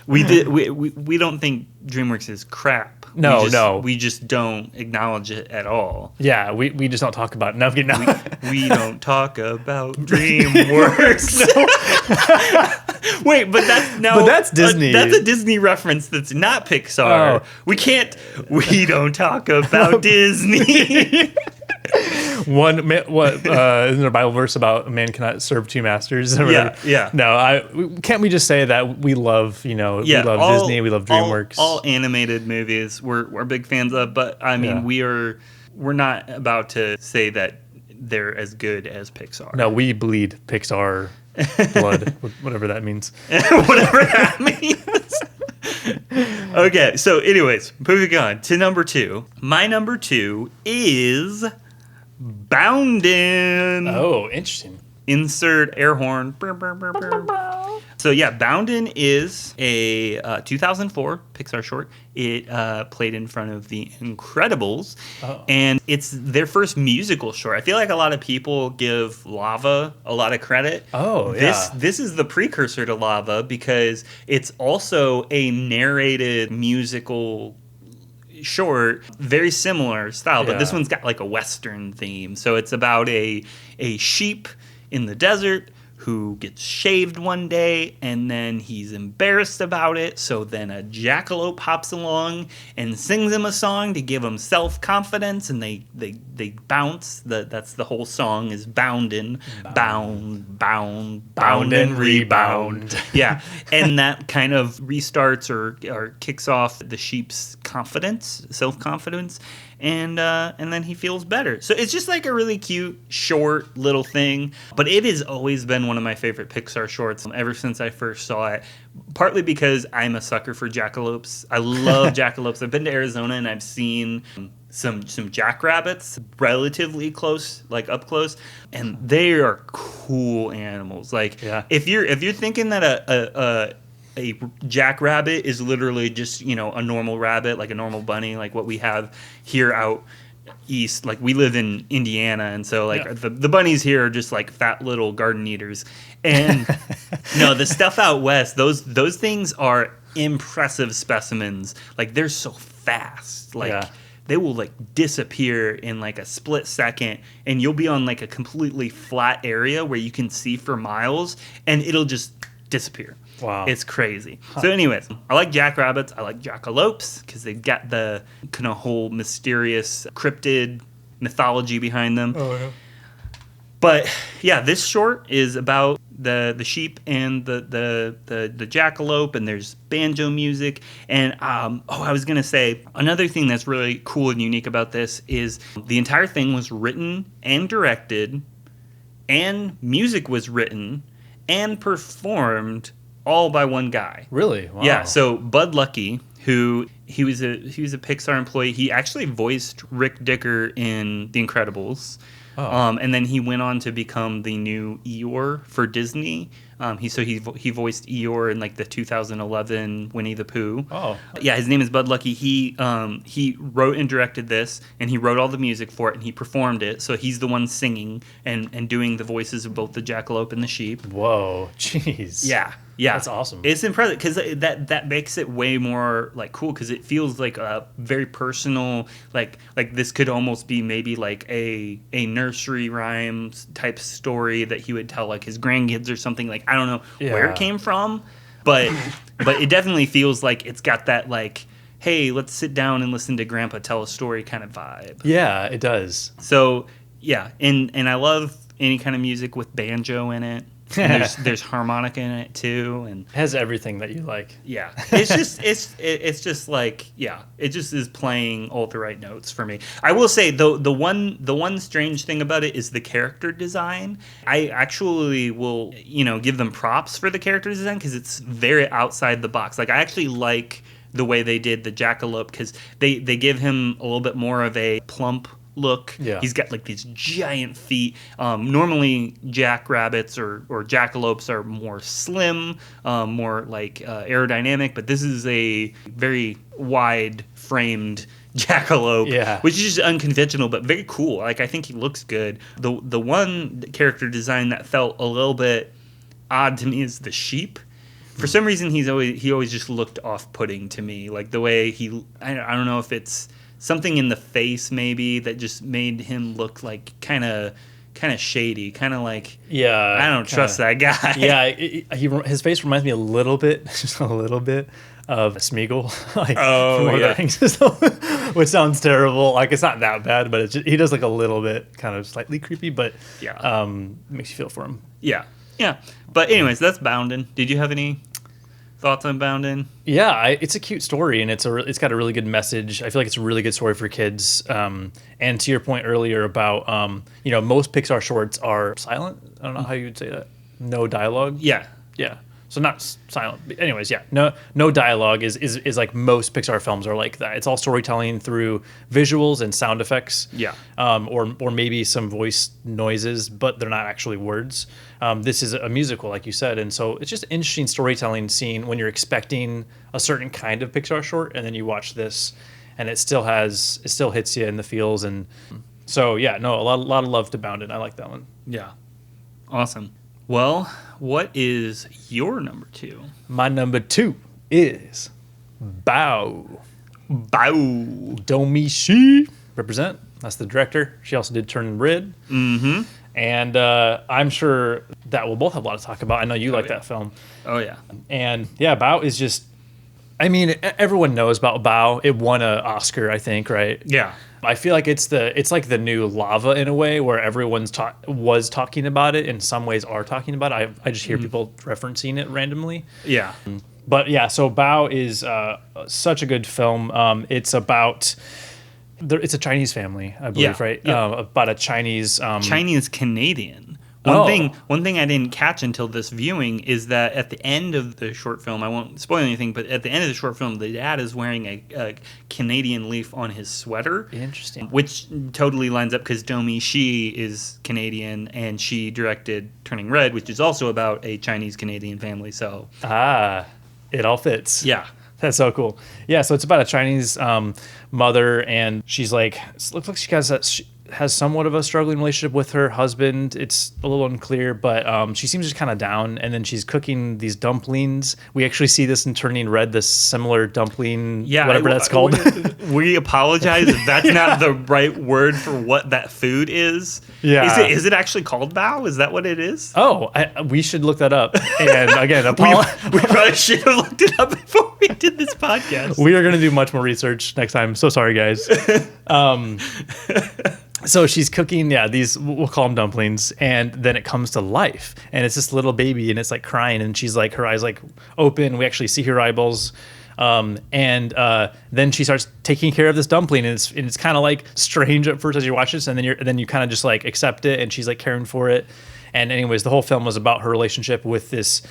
We don't think DreamWorks is crap. No. We just don't acknowledge it at all. Yeah, we just don't talk about it. No, We don't talk about DreamWorks. Wait, but that's Disney. That's a Disney reference that's not Pixar. Oh. We don't talk about Disney. Isn't there a Bible verse about a man cannot serve 2 masters? Or whatever? Yeah. No, can't we just say that we love, we love Disney, we love DreamWorks. All animated movies we're big fans of, but I mean we're not about to say that they're as good as Pixar. No, we bleed Pixar blood, whatever that means. Whatever that means. Okay, so anyways, moving on to number 2. My number 2 is Bao-ndin. Oh, interesting. Insert air horn. Brr, brr, brr, brr. So yeah, Bao-ndin is a 2004 Pixar short. It played in front of The Incredibles, and it's their first musical short. I feel like a lot of people give Lava a lot of credit. Oh, yeah. This is the precursor to Lava because it's also a narrated musical short, very similar style, but this one's got like a Western theme. So it's about a sheep in the desert who gets shaved one day, and then he's embarrassed about it. So then a jackalope hops along and sings him a song to give him self-confidence, and they bounce. That's the whole song is Bao-ndin. Bound and rebound. Yeah, and that kind of restarts or kicks off the sheep's confidence, self-confidence. And then he feels better. So it's just like a really cute, short little thing. But it has always been one of my favorite Pixar shorts ever since I first saw it. Partly because I'm a sucker for jackalopes. I love jackalopes. I've been to Arizona and I've seen some jackrabbits relatively close, like up close, and they are cool animals. Like if you're thinking that a jackrabbit is literally just, a normal rabbit, like a normal bunny, like what we have here out east. Like we live in Indiana, and so the bunnies here are just like fat little garden eaters. And no, the stuff out west, those things are impressive specimens. Like they're so fast. They will like disappear in like a split second, and you'll be on like a completely flat area where you can see for miles, and it'll just disappear. Wow. It's crazy. So anyways, I like jackrabbits. I like jackalopes because they've got the kind of whole mysterious cryptid mythology behind them. Oh, yeah. But yeah, this short is about the sheep and the jackalope, and there's banjo music. And I was gonna say another thing that's really cool and unique about this is the entire thing was written and directed, and music was written and performed all by one guy. Really? Wow. Yeah. So Bud Luckey, who he was a Pixar employee. He actually voiced Rick Dicker in The Incredibles. Oh. And then he went on to become the new Eeyore for Disney. He voiced Eeyore in like the 2011 Winnie the Pooh. Oh. Yeah, his name is Bud Luckey. He wrote and directed this, and he wrote all the music for it, and he performed it. So he's the one singing and doing the voices of both the jackalope and the sheep. Whoa, jeez. Yeah. That's awesome. It's impressive because that makes it way more like cool because it feels like a very personal, like this could almost be maybe like a nursery rhyme type story that he would tell like his grandkids or something. Like I don't know where it came from, but it definitely feels like it's got that like, hey, let's sit down and listen to Grandpa tell a story kind of vibe. Yeah, it does. So yeah, and I love any kind of music with banjo in it. And there's harmonica in it too, and it has everything that you like. Yeah, it's just it's just like it just is playing all the right notes for me. I will say though the one strange thing about it is the character design. I actually will give them props for the character design because it's very outside the box. Like I actually like the way they did the jackalope because they give him a little bit more of a plump look. Yeah. He's got like these giant feet. Normally jackrabbits or jackalopes are more slim, more like aerodynamic, but this is a very wide framed jackalope, which is just unconventional but very cool. Like, I think he looks good. The one character design that felt a little bit odd to me is the sheep. For some reason, he always just looked off-putting to me. Like the way I don't know if it's something in the face maybe that just made him look like kind of shady, kind of like, I don't trust that guy. Yeah, his face reminds me a little bit, just a little bit, of Smeagol, like from Lord of the Rings, which sounds terrible. Like, it's not that bad, but he does look a little bit kind of slightly creepy, but makes you feel for him. Yeah. But anyways, that's Bao-ndin. Did you have any thoughts on Bao-ndin? Yeah, it's a cute story, and it's got a really good message. I feel like it's a really good story for kids. And to your point earlier about, most Pixar shorts are silent. I don't know how you would say that. No dialogue. Yeah. So not silent. But anyways, no dialogue is like most Pixar films are like that. It's all storytelling through visuals and sound effects. Yeah. Or maybe some voice noises, but they're not actually words. This is a musical, like you said, and so it's just an interesting storytelling scene when you're expecting a certain kind of Pixar short, and then you watch this, and it still hits you in the feels, and so a lot of love to Bao-ndin. I like that one. Yeah. Awesome. Well, what is your number 2? My number 2 is Bao. Domishi. Represent. That's the director. She also did Turning Red. Mm-hmm. And I'm sure that we'll both have a lot to talk about. I know you like that film. Oh, yeah. And Bao is just, everyone knows about Bao. It won an Oscar, I think, right? Yeah. I feel like it's like the new Lava in a way, where everyone's was talking about it. In some ways, are talking about it. I just hear people referencing it randomly. Yeah. But so Bao is such a good film. It's about it's a Chinese family, I believe, right? Yeah. About a Chinese Canadian. One thing I didn't catch until this viewing is that at the end of the short film, I won't spoil anything, but at the end of the short film, the dad is wearing a Canadian leaf on his sweater. Interesting. Which totally lines up because Domi Shi is Canadian, and she directed Turning Red, which is also about a Chinese-Canadian family. So it all fits. Yeah. That's so cool. Yeah, so it's about a Chinese mother, and she's like, looks like she has somewhat of a struggling relationship with her husband. It's a little unclear, but she seems just kind of down, and then she's cooking these dumplings. We actually see this in Turning Red, this similar dumpling, whatever that's called. We apologize if that's not the right word for what that food is. Yeah. Is it actually called bao? Is that what it is? Oh, we should look that up. And again, we probably should have looked it up before we did this podcast. We are going to do much more research next time. So sorry, guys. So she's cooking, these, we'll call them dumplings, and then it comes to life, and it's this little baby, and it's like crying, and she's like, her eyes like open. We actually see her eyeballs, and then she starts taking care of this dumpling, and it's kind of like strange at first as you watch this, and then you kind of just like accept it, and she's like caring for it. And anyways, the whole film was about her relationship with this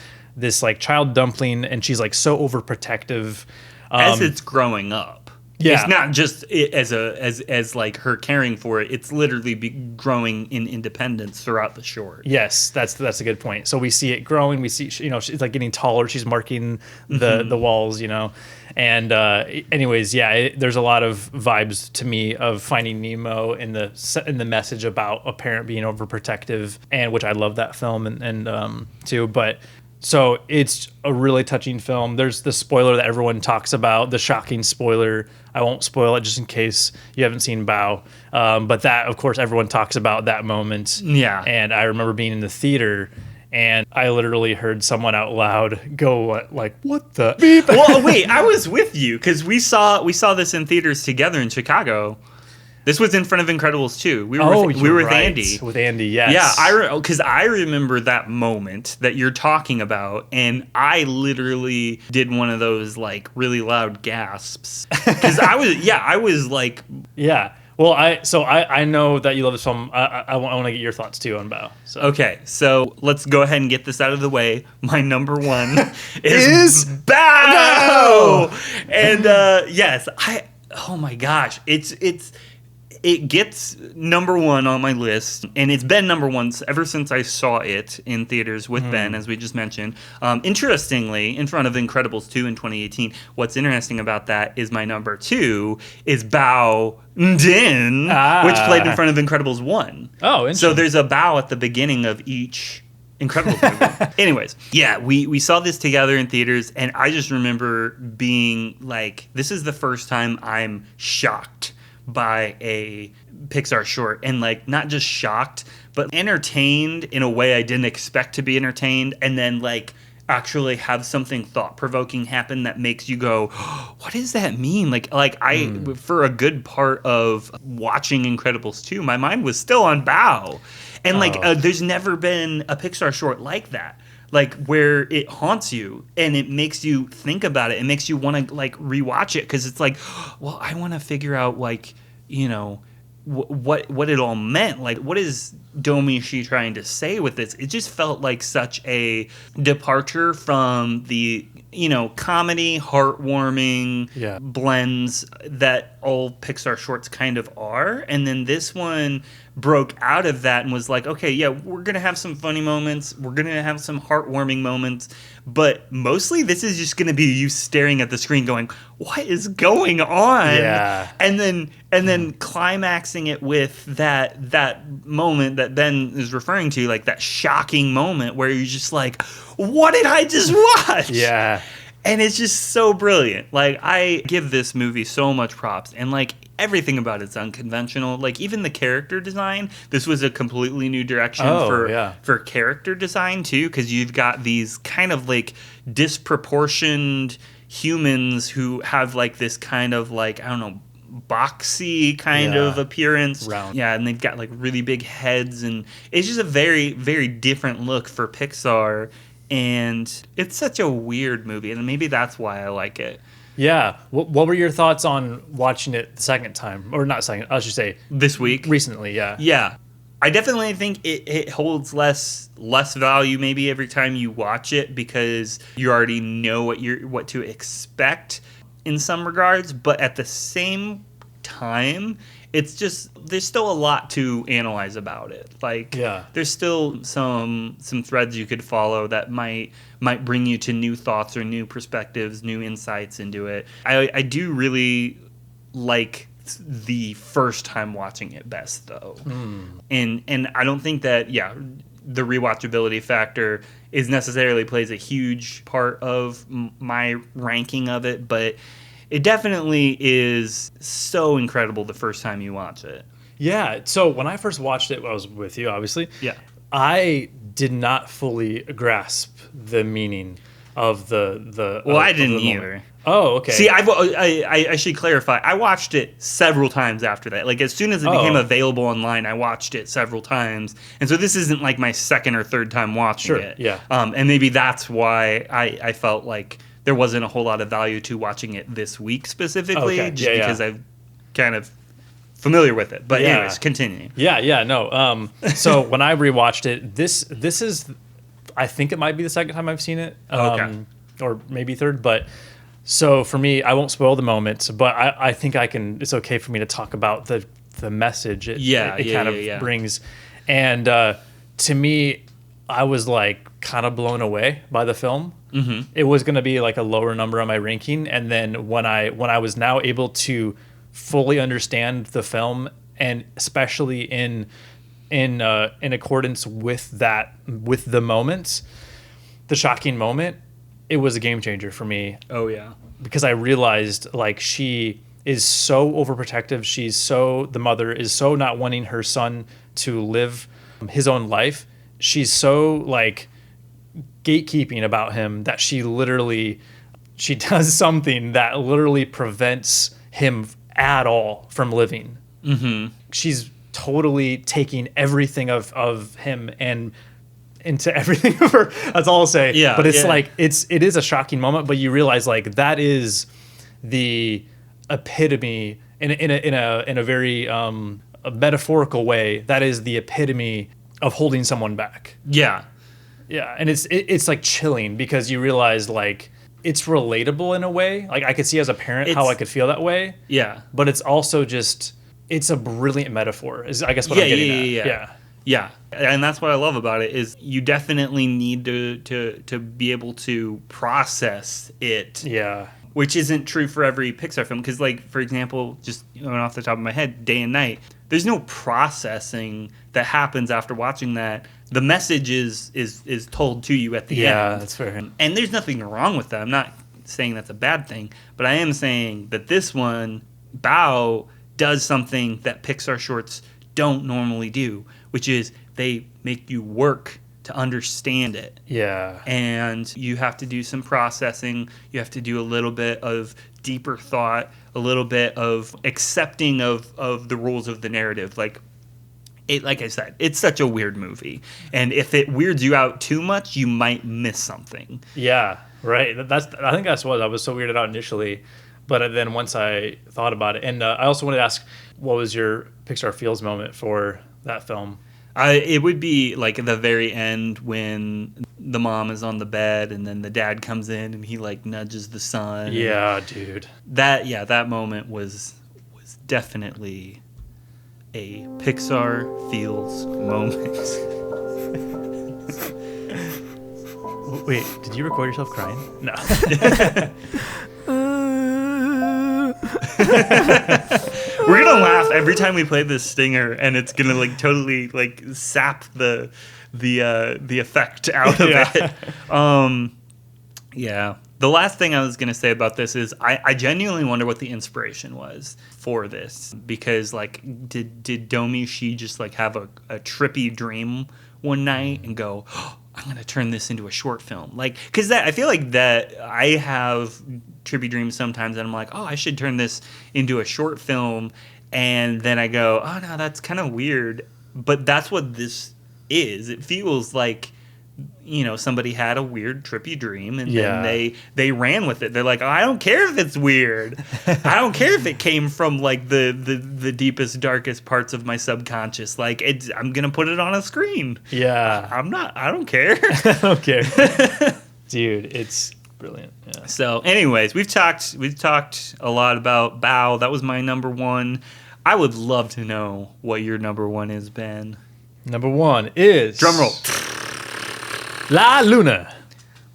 like child dumpling, and she's like so overprotective as it's growing up. Yeah. It's not just as like her caring for it. It's literally growing in independence throughout the short. Yes, that's a good point. So we see it growing. We see, she's like getting taller. She's marking the walls, And anyways, there's a lot of vibes to me of Finding Nemo in the message about a parent being overprotective, and which I love that film and too. But so it's a really touching film. There's the spoiler that everyone talks about, the shocking spoiler. I won't spoil it just in case you haven't seen Bao. But that, of course, everyone talks about that moment. Yeah. And I remember being in the theater, and I literally heard someone out loud go like, "What the beep?" Well, wait, I was with you because we saw this in theaters together in Chicago. This was in front of Incredibles 2. We were with Andy. With Andy, yes. Yeah, because I remember that moment that you're talking about, and I literally did one of those like really loud gasps because I was like, yeah. Well, I know that you love this film. I want to get your thoughts too on Bao. So. Okay, so let's go ahead and get this out of the way. My number 1 is Bao, and yes, oh my gosh, it's it gets number one on my list, and it's been number one ever since I saw it in theaters with Ben, as we just mentioned. Interestingly, in front of Incredibles 2 in 2018, what's interesting about that is my number 2 is Bao-ndin, which played in front of Incredibles 1. Oh, interesting. So there's a bow at the beginning of each Incredible movie. Anyways, yeah, we saw this together in theaters, and I just remember being like, this is the first time I'm shocked by a Pixar short, and like not just shocked, but entertained in a way I didn't expect to be entertained, and then like actually have something thought-provoking happen that makes you go, oh, what does that mean? For a good part of watching Incredibles 2, my mind was still on Bao. And there's never been a Pixar short like that, like where it haunts you and it makes you think about it. It makes you want to like rewatch it because it's like, well, I want to figure out like, you know, what it all meant. Like, what is Domishi trying to say with this? It just felt like such a departure from the, you know, comedy, heartwarming blends that all Pixar shorts kind of are. And then this one broke out of that and was like, okay, yeah, we're going to have some funny moments. We're going to have some heartwarming moments. But mostly this is just going to be you staring at the screen going, what is going on? Yeah. And then climaxing it with that moment that Ben is referring to, like that shocking moment where you're just like, what did I just watch? Yeah. And it's just so brilliant. Like, I give this movie so much props. And, like, everything about it's unconventional. Like, even the character design, this was a completely new direction for character design, too. Because you've got these kind of, like, disproportioned humans who have, like, this kind of, like, I don't know, boxy kind of appearance. Round. Yeah, and they've got, like, really big heads. And it's just a very, very different look for Pixar. And it's such a weird movie, and maybe that's why I like it. Yeah. What were your thoughts on watching it the second time? Or not second, I should say. This week? Recently, yeah. Yeah. I definitely think it holds less value maybe every time you watch it because you already know what to expect in some regards. But at the same time, it's just there's still a lot to analyze about it. Like, there's still some threads you could follow that might bring you to new thoughts or new perspectives, new insights into it. I do really like the first time watching it best though, and I don't think that the rewatchability factor is necessarily plays a huge part of my ranking of it, but it definitely is so incredible the first time you watch it. Yeah. So when I first watched it, I was with you, obviously. Yeah. I did not fully grasp the meaning of the. Well, I didn't either. Oh, okay. See, I should clarify. I watched it several times after that. Like, as soon as it became available online, I watched it several times. And so this isn't like my second or third time watching it. Yeah. And maybe that's why I felt like there wasn't a whole lot of value to watching it this week specifically, because I'm kind of familiar with it. But anyways, continue. No. So when I rewatched it, this is, I think it might be the second time I've seen it, or maybe third. But so for me, I won't spoil the moments, but I think it's okay for me to talk about the message it kind of brings. And to me, I was like kind of blown away by the film. Mm-hmm. It was going to be like a lower number on my ranking, and then when I was now able to fully understand the film, and especially in accordance with the moments, the shocking moment, it was a game changer for me. Oh yeah, because I realized like she is so overprotective. The mother is so not wanting her son to live his own life. She's so like gatekeeping about him that she does something that literally prevents him at all from living. Mm-hmm. She's totally taking everything of him and into everything of her. That's all I'll say. Yeah, but it's like it is a shocking moment, but you realize like that is the epitome in a very a metaphorical way. That is the epitome of holding someone back. Yeah. Yeah, and it's like chilling because you realize like it's relatable in a way. Like I could see as a parent how I could feel that way. Yeah. But it's also just it's a brilliant metaphor. Is I guess what I'm getting at. Yeah. Yeah, and that's what I love about it is you definitely need to be able to process it. Yeah. Which isn't true for every Pixar film because, like, for example, just going off the top of my head, Day and Night, there's no processing that happens after watching that. The message is told to you at the end. Yeah, that's fair. And there's nothing wrong with that. I'm not saying that's a bad thing, but I am saying that this one, Bao, does something that Pixar shorts don't normally do, which is they make you work to understand it. Yeah. And you have to do some processing. You have to do a little bit of deeper thought, a little bit of accepting of the rules of the narrative. Like I said, it's such a weird movie. And if it weirds you out too much, you might miss something. Yeah, right. I think that's what I was so weirded out initially. But then once I thought about it, and I also wanted to ask, what was your Pixar feels moment for that film? It would be like at the very end when the mom is on the bed and then the dad comes in and he like nudges the son. Yeah, dude. That moment was definitely a Pixar feels moment. Wait, did you record yourself crying? No. We're gonna laugh every time we play this stinger, and it's gonna like totally like sap the effect out of it. Yeah. The last thing I was gonna say about this is I genuinely wonder what the inspiration was for this, because like did Domi Shi just like have a trippy dream one night and go, oh, I'm gonna turn this into a short film, like because I feel like that I have trippy dreams sometimes and I'm like, oh, I should turn this into a short film, and then I go, oh no, that's kind of weird, but that's what this is. It feels like, you know, somebody had a weird trippy dream and then they ran with it. They're like, oh, I don't care if it's weird. I don't care if it came from like the deepest, darkest parts of my subconscious. Like I'm gonna put it on a screen. Yeah. I don't care. I don't care. Dude, it's brilliant. Yeah. So anyways, we've talked a lot about Bao. That was my number one. I would love to know what your number one is, Ben. Number one is... Drum roll. La Luna.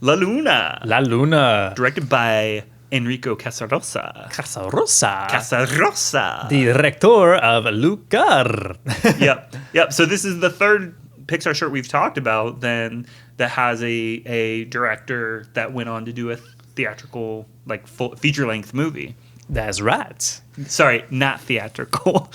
La Luna. La Luna. Directed by Enrico Casarosa. Casarosa. Director of Lucar. Yep. So this is the third Pixar short we've talked about then that has a director that went on to do a theatrical, like full feature-length movie. That's right. Sorry, not theatrical.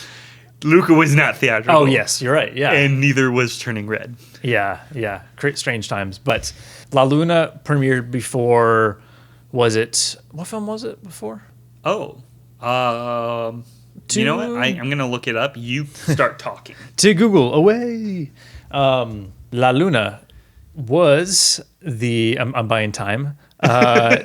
Luca was not theatrical. Oh, yes, you're right. Yeah. And neither was Turning Red. Yeah. Strange times. But La Luna premiered before, what film was it before? Oh. You know what? I'm going to look it up. You start talking. To Google, away. La Luna was I'm buying time,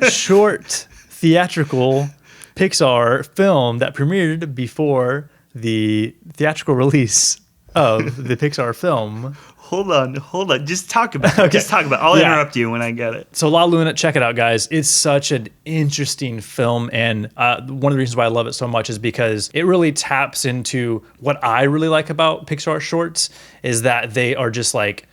short theatrical Pixar film that premiered before the theatrical release of the Pixar film. Hold on. Just talk about it. Okay. Just talk about it. I'll interrupt you when I get it. So La Luna, check it out, guys. It's such an interesting film, and one of the reasons why I love it so much is because it really taps into what I really like about Pixar shorts, is that they are just like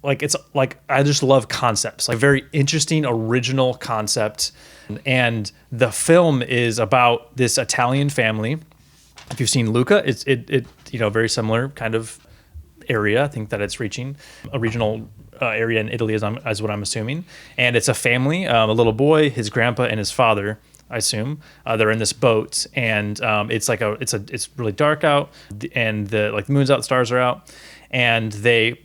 it's like, I just love concepts, like very interesting, original concept. And the film is about this Italian family. If you've seen Luca, it very similar kind of area. I think that it's reaching a regional area in Italy, as what I'm assuming. And it's a family, a little boy, his grandpa, and his father. I assume they're in this boat, and it's really dark out, and the moon's out, the stars are out, and they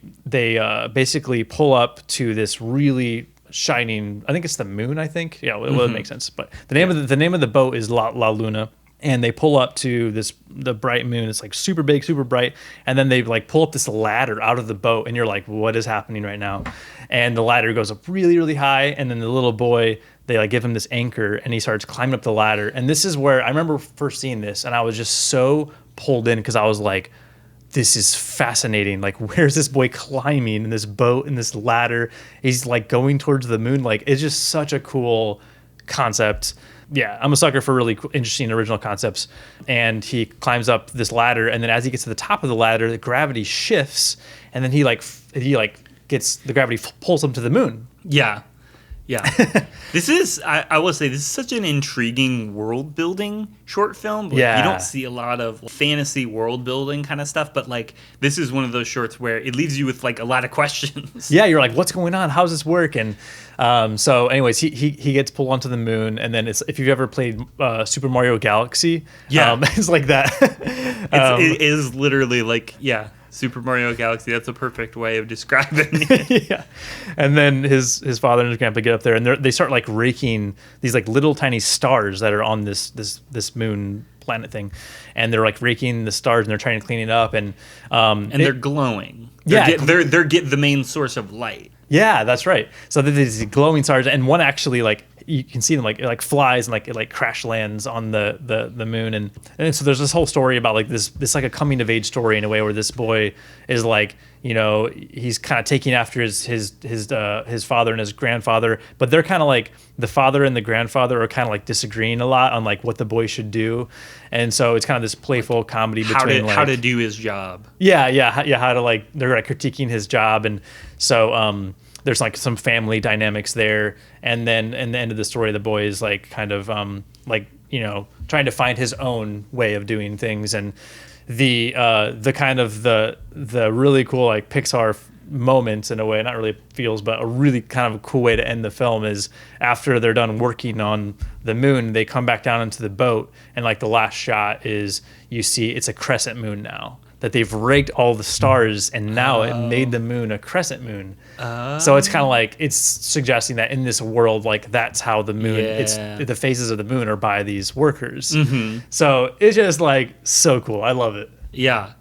basically pull up to this really shining. I think it's the moon. I think it makes sense. But the name of the boat is La Luna. And they pull up to the bright moon. It's like super big, super bright. And then they like pull up this ladder out of the boat, and you're like, what is happening right now? And the ladder goes up really, really high. And then the little boy, they like give him this anchor, and he starts climbing up the ladder. And this is where I remember first seeing this, and I was just so pulled in, because I was like, this is fascinating. Like, where's this boy climbing in this boat, in this ladder? He's like going towards the moon. Like, it's just such a cool concept. I'm a sucker for really interesting original concepts. And he climbs up this ladder, and then as he gets to the top of the ladder, the gravity shifts, and then he gets the gravity pulls him to the moon. Yeah. This is, I will say, this is such an intriguing world building short film. Like, you don't see a lot of fantasy world building kind of stuff, but like this is one of those shorts where it leaves you with like a lot of questions. Yeah, you're like, what's going on? How's this work? And so anyways, he gets pulled onto the moon, and then if you've ever played Super Mario Galaxy, it's like that. It is literally like, Super Mario Galaxy. That's a perfect way of describing it. Yeah. And then his father and his grandpa get up there, and they start like raking these like little tiny stars that are on this moon planet thing, and they're like raking the stars, and they're trying to clean it up, and they're glowing. They're the main source of light. Yeah, that's right. So there's these glowing stars, and one actually like you can see them like it like flies and it like crash lands on the moon, and so there's this whole story about like this like a coming of age story in a way where this boy is like, you know, he's kind of taking after his father and his grandfather, but they're kind of like the father and the grandfather are kind of like disagreeing a lot on like what the boy should do, and so it's kind of this playful comedy between how to do his job. How to like they're like critiquing his job, and so there's like some family dynamics there, and then in the end of the story, the boy is like kind of like, you know, trying to find his own way of doing things, and the kind of the really cool like Pixar moments in a way, not really feels, but a really kind of cool way to end the film is after they're done working on the moon, they come back down into the boat, and like the last shot is you see it's a crescent moon now. That they've raked all the stars, and now it made the moon a crescent moon. So it's kind of like it's suggesting that in this world, like that's how the moon, it's the phases of the moon are by these workers. Mm-hmm. So it's just like so cool. I love it. Yeah,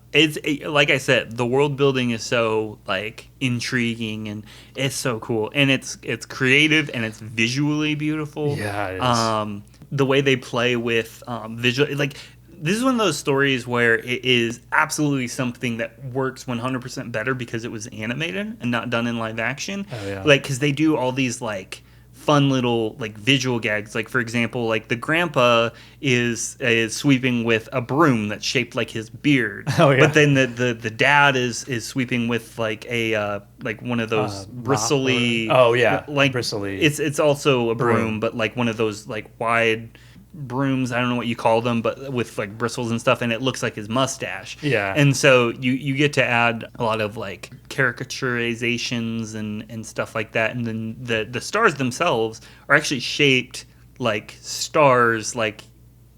like I said, the world building is so like intriguing, and it's so cool, and it's creative, and it's visually beautiful. Yeah, it is. The way they play with visual, like. This is one of those stories where it is absolutely something that works 100% better because it was animated and not done in live action. Oh, yeah. Like, because they do all these, like, fun little, like, visual gags. Like, for example, like, the grandpa is sweeping with a broom that's shaped like his beard. Oh, yeah. But then the dad is sweeping with, like, a, like, one of those bristly... Oh, yeah. Like, bristly. It's also a broom, but, like, one of those, like, wide... brooms, I don't know what you call them, but with like bristles and stuff, and it looks like his mustache. Yeah. And so you get to add a lot of like caricaturizations and stuff like that, and then the stars themselves are actually shaped like stars, like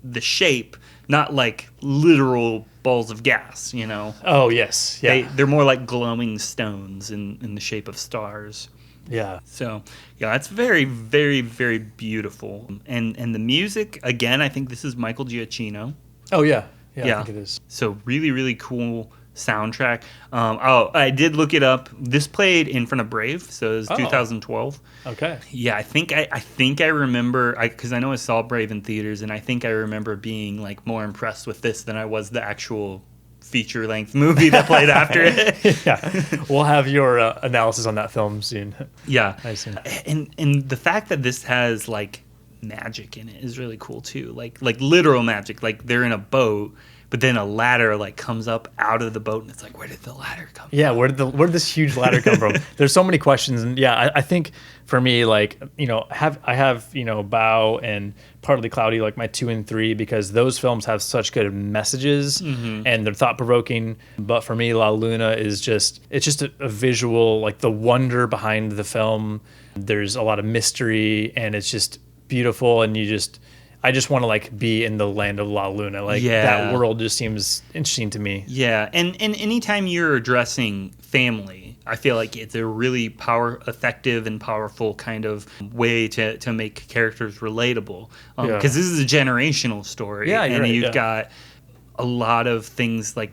the shape, not like literal balls of gas, you know. Oh yes. Yeah. They're more like glowing stones in the shape of stars. Yeah. So, yeah, it's very, very, very beautiful. And the music, again, I think this is Michael Giacchino. Oh, yeah. Yeah, I think it is. So, really, really cool soundtrack. I did look it up. This played in front of Brave, so it was 2012. Okay. Yeah, I think I remember, because I know I saw Brave in theaters, and I think I remember being, like, more impressed with this than I was the actual feature-length movie that played after it. Yeah, we'll have your analysis on that film soon. Yeah, I see. And the fact that this has like magic in it is really cool too. Like literal magic. Like they're in a boat, but then a ladder like comes up out of the boat, and it's like, where did the ladder come from? Yeah, where did this huge ladder come from? There's so many questions, and yeah, I think for me, like, you know, I have you know Bao and Partly Cloudy, like my 2 and 3, because those films have such good messages and they're thought provoking. But for me, La Luna is just a visual, like the wonder behind the film. There's a lot of mystery, and it's just beautiful, and I just want to like be in the land of La Luna. Like that world just seems interesting to me. Yeah, and anytime you're addressing family, I feel like it's a really effective and powerful kind of way to make characters relatable. Because this is a generational story. Yeah, and right, you've got a lot of things like,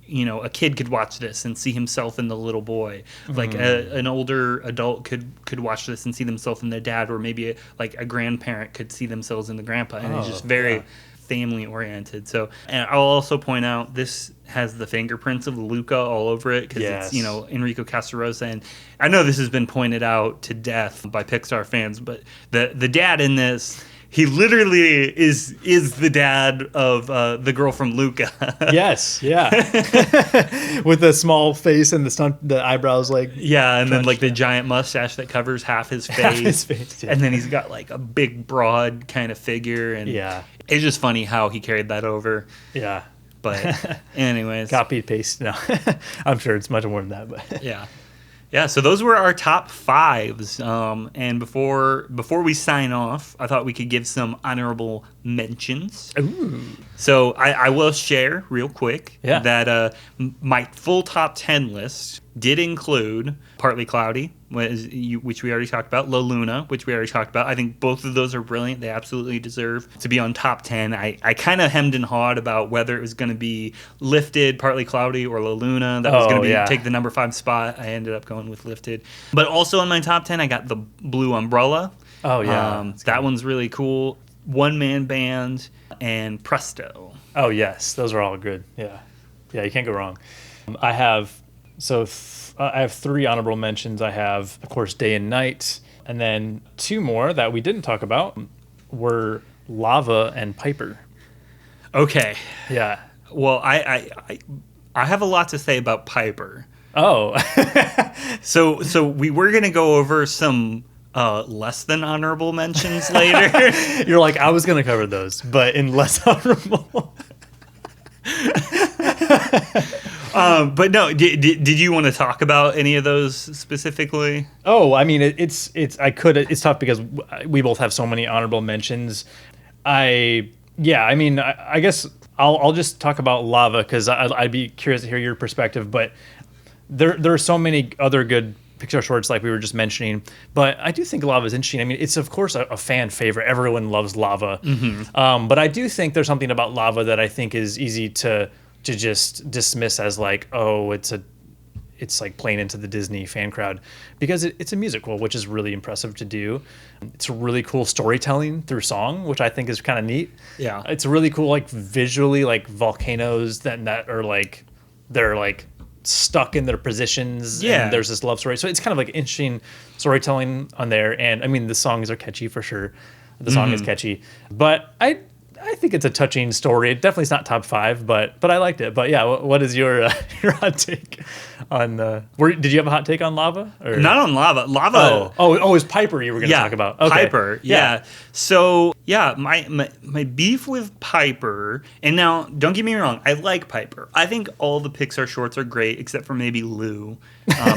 you know, a kid could watch this and see himself in the little boy. Like an older adult could watch this and see themselves in their dad, or maybe a grandparent could see themselves in the grandpa. And it's just very family oriented. So, and I'll also point out this has the fingerprints of Luca all over it, because it's, you know, Enrico Casarosa. And I know this has been pointed out to death by Pixar fans, but the dad in this he literally is the dad of the girl from Luca. Yes, yeah. With the small face and the eyebrows like Yeah, and then like the yeah. giant mustache that covers half his face. Half his face, yeah. And then he's got like a big broad kind of figure, and Yeah. it's just funny how he carried that over. Yeah. But anyways, Copy paste. No. I'm sure it's much more than that, but yeah. So those were our top fives. And before we sign off, I thought we could give some honorable mentions. Ooh. So I will share real quick Yeah. that my full top 10 list did include Partly Cloudy, which we already talked about, La Luna, which we already talked about. I think both of those are brilliant. They absolutely deserve to be on top 10. I kind of hemmed and hawed about whether it was going to be Lifted, Partly Cloudy, or La Luna. That was going to be take the number 5 spot. I ended up going with Lifted. But also in my top 10, I got the Blue Umbrella. Oh, yeah. That one's really cool. One Man Band and Presto. Oh, yes. Those are all good. Yeah. Yeah, you can't go wrong. I have 3 honorable mentions. I have, of course, Day and Night. And then 2 more that we didn't talk about were Lava and Piper. Okay. Yeah. Well, I have a lot to say about Piper. Oh. So we were going to go over some less than honorable mentions later. You're like, I was going to cover those, but in less honorable. But no, did you want to talk about any of those specifically? Oh, I mean, it's tough because we both have so many honorable mentions. I guess I'll just talk about Lava because I'd be curious to hear your perspective. But there are so many other good Pixar shorts like we were just mentioning. But I do think Lava is interesting. I mean, it's of course a fan favorite. Everyone loves Lava. Mm-hmm. But I do think there's something about Lava that I think is easy to just dismiss as like, oh, it's like playing into the Disney fan crowd because it's a musical, which is really impressive to do. It's really cool storytelling through song, which I think is kind of neat. Yeah, it's really cool, like visually, like volcanoes that are like they're like stuck in their positions. Yeah, and there's this love story, so it's kind of like interesting storytelling on there. And I mean, the songs are catchy for sure. The song is catchy, but I think it's a touching story. It definitely is not top 5, but I liked it. But yeah, what is your hot take on? Did you have a hot take on Lava? Or? Not on Lava. Lava. Oh, it was Piper you were going to talk about. Okay. Piper. Yeah. So yeah, my beef with Piper, and now don't get me wrong, I like Piper. I think all the Pixar shorts are great except for maybe Lou.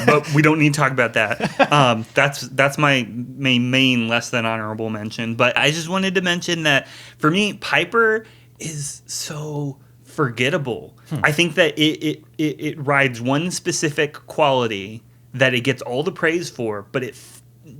But we don't need to talk about that. That's my main less than honorable mention. But I just wanted to mention that for me, Piper is so forgettable. I think that it rides one specific quality that it gets all the praise for, but it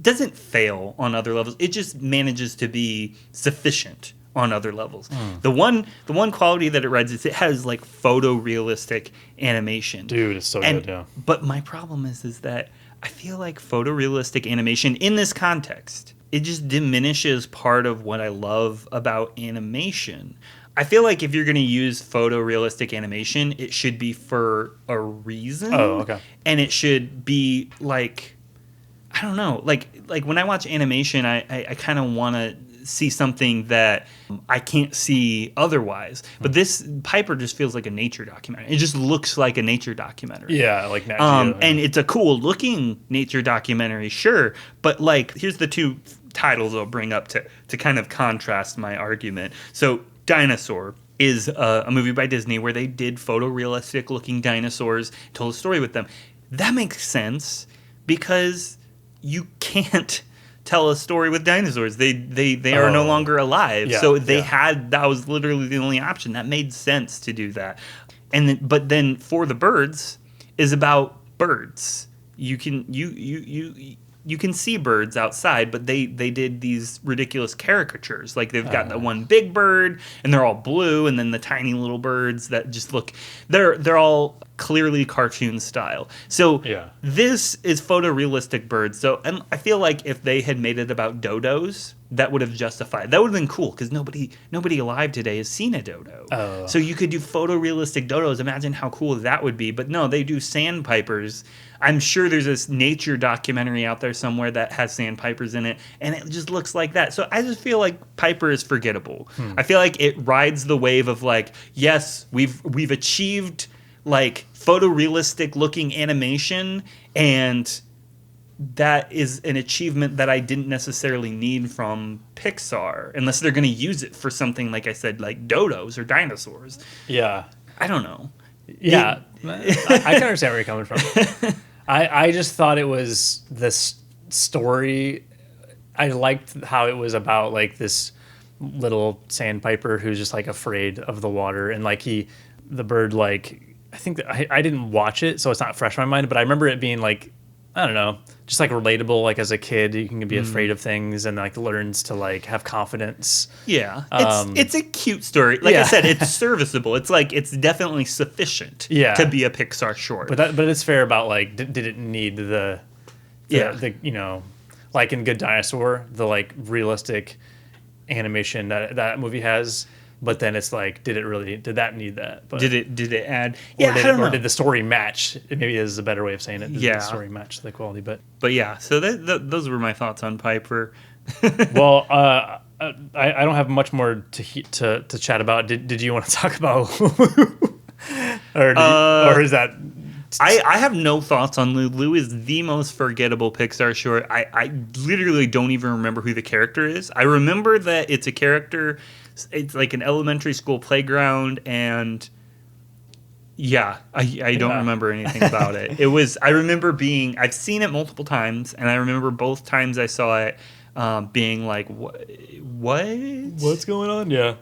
doesn't fail on other levels. It just manages to be sufficient on other levels. The one quality that it rides is it has like photorealistic animation. Dude, it's so good, yeah. But my problem is that I feel like photorealistic animation in this context, it just diminishes part of what I love about animation. I feel like if you're going to use photorealistic animation, it should be for a reason. Oh, okay. And it should be like, I don't know, like when I watch animation, I kind of want to see something that I can't see otherwise. But this Piper just feels like a nature documentary. It just looks like a nature documentary. Yeah, like Nat Geo, and it's a cool looking nature documentary, sure. But like, here's the 2 titles I'll bring up to kind of contrast my argument. So Dinosaur is a movie by Disney where they did photorealistic looking dinosaurs, told a story with them. That makes sense because you can't tell a story with dinosaurs. They are no longer alive. Yeah, so that was literally the only option. That made sense to do that. But then For the Birds is about birds. You can see birds outside, but they did these ridiculous caricatures. Like they've got the one big bird and they're all blue, and then the tiny little birds that just look they're all clearly cartoon style. So this is photorealistic birds. So, and I feel like if they had made it about dodos, that would have justified. That would have been cool because nobody alive today has seen a dodo. Oh. So you could do photorealistic dodos. Imagine how cool that would be. But no, they do sandpipers. I'm sure there's this nature documentary out there somewhere that has sandpipers in it, and it just looks like that. So I just feel like Piper is forgettable. I feel like it rides the wave of like, yes, we've achieved like photorealistic looking animation, and that is an achievement that I didn't necessarily need from Pixar, unless they're going to use it for something, like I said, like dodos or dinosaurs. Yeah. I don't know. Yeah. I can understand where you're coming from. I just thought it was this story. I liked how it was about like this little sandpiper who's just like afraid of the water, and like the bird, like, I think that I didn't watch it, so it's not fresh in my mind, but I remember it being like, I don't know, just like relatable. Like as a kid, you can be afraid of things and like learns to like have confidence. Yeah, it's a cute story. Like I said, it's serviceable. It's like it's definitely sufficient to be a Pixar short. But it's fair about like did it need the you know, like in Good Dinosaur, the like realistic animation that movie has. But then it's like, did that need that? But did it add? Or did the story match? Maybe is a better way of saying it. Did the story match the quality? But yeah, so those were my thoughts on Piper. Well, I don't have much more to chat about. Did you want to talk about or is that? I have no thoughts on Lou. Lou is the most forgettable Pixar short. I literally don't even remember who the character is. I remember that it's a character. It's like an elementary school playground, and I don't remember anything about it. I remember I've seen it multiple times, and I remember both times I saw it being like, what? What's going on? Yeah.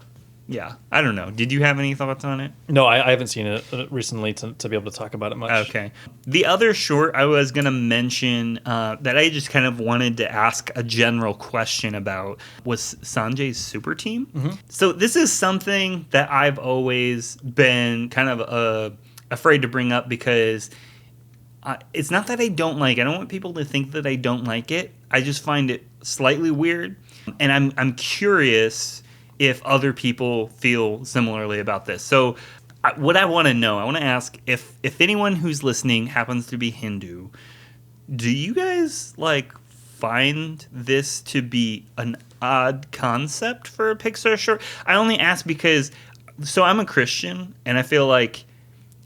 Yeah, I don't know. Did you have any thoughts on it? No, I haven't seen it recently to be able to talk about it much. Okay. The other short I was going to mention that I just kind of wanted to ask a general question about was Sanjay's Super Team. Mm-hmm. So this is something that I've always been kind of afraid to bring up because it's not that I don't like it. I don't want people to think that I don't like it. I just find it slightly weird. And I'm curious if other people feel similarly about this. So what I want to ask if anyone who's listening happens to be Hindu, do you guys like find this to be an odd concept for a Pixar short? I only ask because, so I'm a Christian, and I feel like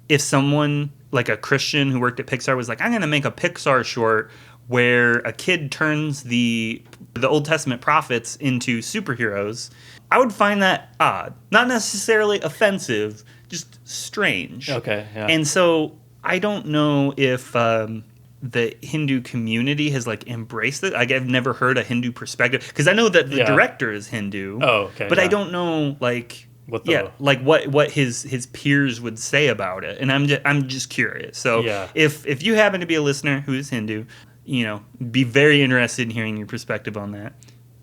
if someone like a Christian who worked at Pixar was like, I'm going to make a Pixar short where a kid turns the Old Testament prophets into superheroes, I would find that odd. Not necessarily offensive, just strange. Okay, yeah. And so I don't know if the Hindu community has like embraced it. Like, I've never heard a Hindu perspective because I know that the director is Hindu. Oh, okay. But I don't know like what his peers would say about it. And I'm just curious. So if you happen to be a listener who is Hindu, you know, be very interested in hearing your perspective on that.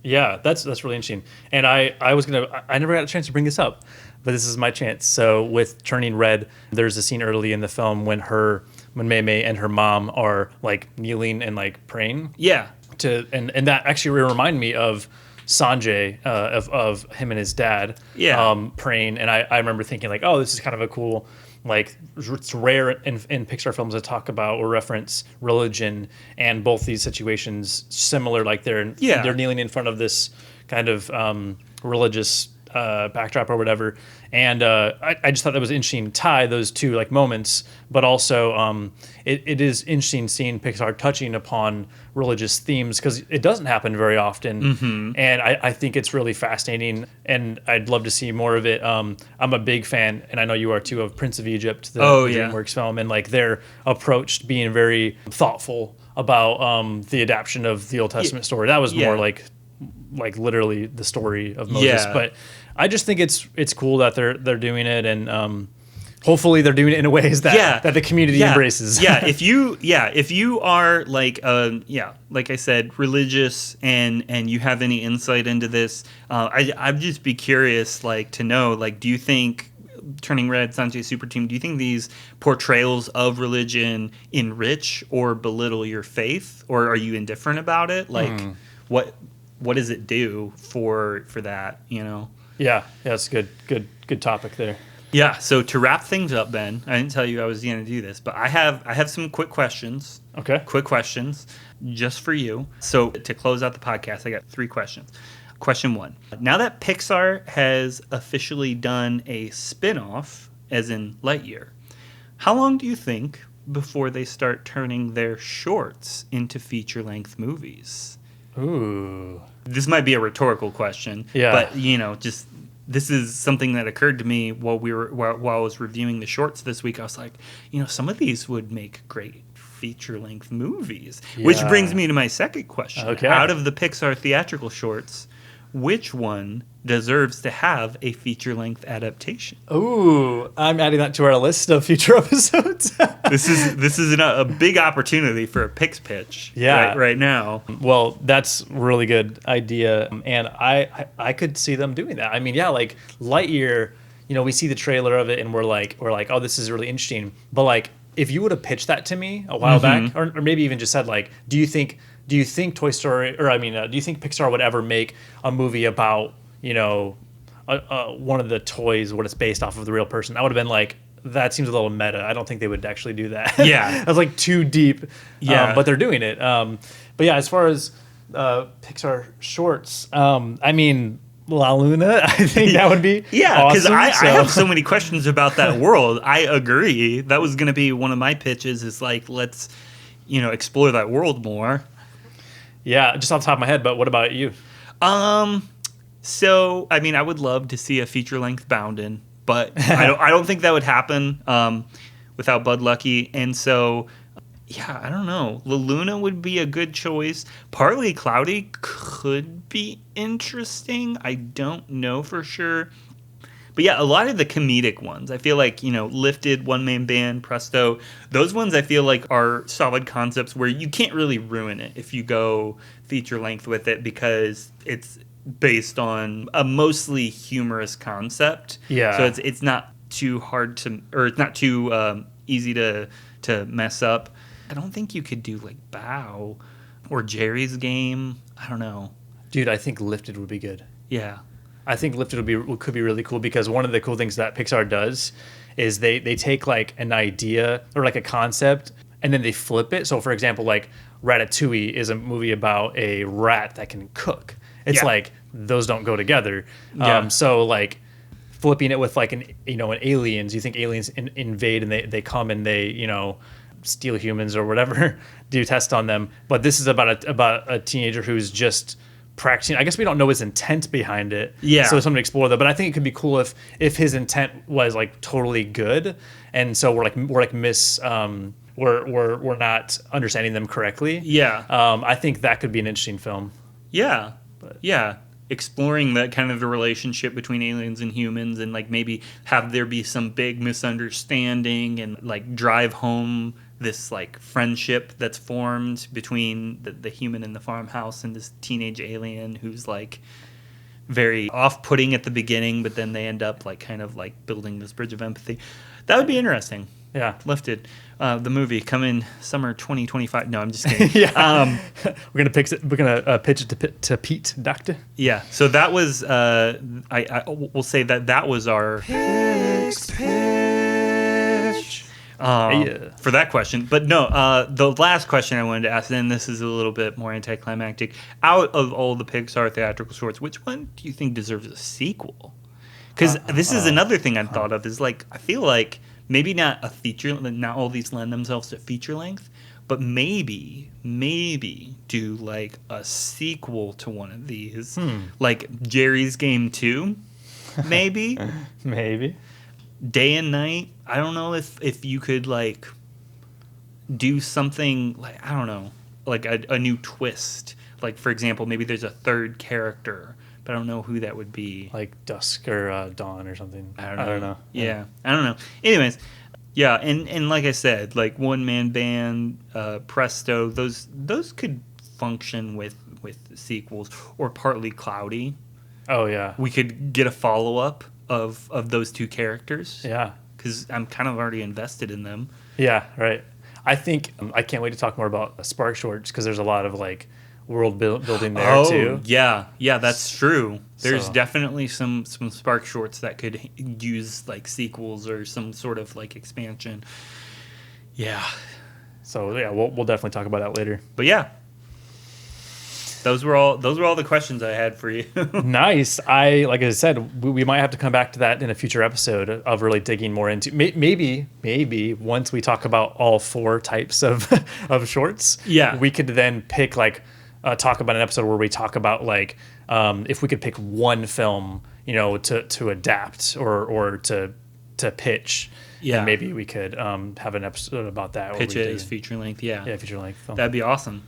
Yeah, that's really interesting. And I never got a chance to bring this up, but this is my chance. So with Turning Red, there's a scene early in the film when Mei Mei and her mom are like kneeling and like praying. Yeah. And that actually reminded me of Sanjay, of him and his dad praying. And I remember thinking like, oh, this is kind of a cool, like, it's rare in Pixar films to talk about or reference religion, and both these situations similar, like they're kneeling in front of this kind of religious backdrop or whatever. And I just thought that was interesting to tie those two like moments, but also it is interesting seeing Pixar touching upon religious themes because it doesn't happen very often. Mm-hmm. And I think it's really fascinating, and I'd love to see more of it. I'm a big fan, and I know you are too, of Prince of Egypt, the DreamWorks film, and like their approach being very thoughtful about the adaptation of the Old Testament story. That was more like literally the story of Moses. But I just think it's cool that they're doing it, and hopefully they're doing it in ways that the community embraces. If you are like like I said, religious and you have any insight into this, I'd just be curious like to know, like, do you think Turning Red, Sanjay Super Team, do you think these portrayals of religion enrich or belittle your faith, or are you indifferent about it? Like what what does it do for that, you know? Yeah, that's a good topic there. Yeah, so to wrap things up, Ben, I didn't tell you I was going to do this, but I have some quick questions. Okay. Quick questions just for you. So to close out the podcast, I got 3 questions. Question 1. Now that Pixar has officially done a spin-off, as in Lightyear, how long do you think before they start turning their shorts into feature-length movies? Ooh. This might be a rhetorical question, Yeah. but, you know, just... This is something that occurred to me while I was reviewing the shorts this week. I was like, you know, some of these would make great feature-length movies. Yeah. Which brings me to my second question. Okay. Out of the Pixar theatrical shorts, which one deserves to have a feature-length adaptation? Ooh, I'm adding that to our list of future episodes. This is a big opportunity for a Pix pitch. Yeah. right now. Well, that's a really good idea, and I could see them doing that. I mean, yeah, like Lightyear, you know, we see the trailer of it, and we're like, oh, this is really interesting. But like, if you would have pitched that to me a while back, or maybe even just said like, do you think Toy Story, or I mean, do you think Pixar would ever make a movie about, you know, one of the toys, what it's based off of the real person? I would have been like, that seems a little meta. I don't think they would actually do that. Yeah. That's like too deep. Yeah. But they're doing it. But yeah, as far as Pixar shorts, I mean, La Luna, I think that would be Yeah, because awesome. I have so many questions about that world. I agree. That was going to be one of my pitches is like, let's, you know, explore that world more. Yeah, just off the top of my head, but what about you? So, I mean, I would love to see a feature-length Bao-ndin, but I don't think that would happen without Bud Lucky. And so, yeah, I don't know. La Luna would be a good choice. Partly Cloudy could be interesting. I don't know for sure. But yeah, a lot of the comedic ones, I feel like, you know, Lifted, One Man Band, Presto, those ones I feel like are solid concepts where you can't really ruin it if you go feature length with it because it's based on a mostly humorous concept. Yeah. So it's not too hard to, or it's not too easy to mess up. I don't think you could do like Bao or Jerry's Game. I don't know. Dude, I think Lifted would be good. Yeah. I think Lifted could be really cool because one of the cool things that Pixar does is they take like an idea or like a concept and then they flip it. So for example, like Ratatouille is a movie about a rat that can cook. It's like those don't go together. Yeah. So like flipping it with like an aliens, you think aliens invade and they come and they, you know, steal humans or whatever, do tests on them. But this is about a teenager who's just practicing. I guess we don't know his intent behind it. Yeah. So something to explore that. But I think it could be cool if his intent was like totally good, and so we're not understanding them correctly. Yeah. I think that could be an interesting film. Yeah. Yeah. Exploring that kind of the relationship between aliens and humans and like maybe have there be some big misunderstanding and like drive home this like friendship that's formed between the human in the farmhouse and this teenage alien who's like very off-putting at the beginning, but then they end up like kind of like building this bridge of empathy. That would be interesting. Yeah. Lifted. The movie coming summer 2025. No, I'm just kidding. Yeah. We're gonna pitch it to Pete, Doctor. Yeah. So that was we'll say that was our Pitch. for that question. But no, the last question I wanted to ask, and this is a little bit more anticlimactic. Out of all the Pixar theatrical shorts, which one do you think deserves a sequel? Because this is another thing I thought of is like I feel like maybe not a feature, not all these lend themselves to feature length, but maybe do like a sequel to one of these, like Jerry's Game 2, maybe. Maybe. Day and Night. I don't know if you could like do something like I don't know, like a new twist. Like for example, maybe there's a third character, but I don't know who that would be. Like Dusk or Dawn or something. I don't know. Yeah. I don't know. Anyways, yeah, and like I said, like One Man Band, Presto, those could function with sequels or Partly Cloudy. Oh yeah. We could get a follow up of those two characters. Yeah. Because I'm kind of already invested in them. Yeah, right. I think I can't wait to talk more about Spark Shorts because there's a lot of like building there too. Yeah, that's true. There's So- definitely some Spark shorts that could use like sequels or some sort of like expansion. Yeah, So yeah, we'll definitely talk about that later. but yeah, those were all the questions I had for you. Nice. Like I said, we might have to come back to that in a future episode of really digging more into maybe once we talk about all 4 types of of shorts. Yeah. we could then pick like talk about an episode where we talk about like if we could pick one film, to adapt or to pitch. Yeah. And maybe we could have an episode about that. Pitch where it we as dig- feature length. Yeah, feature length film. that'd be awesome.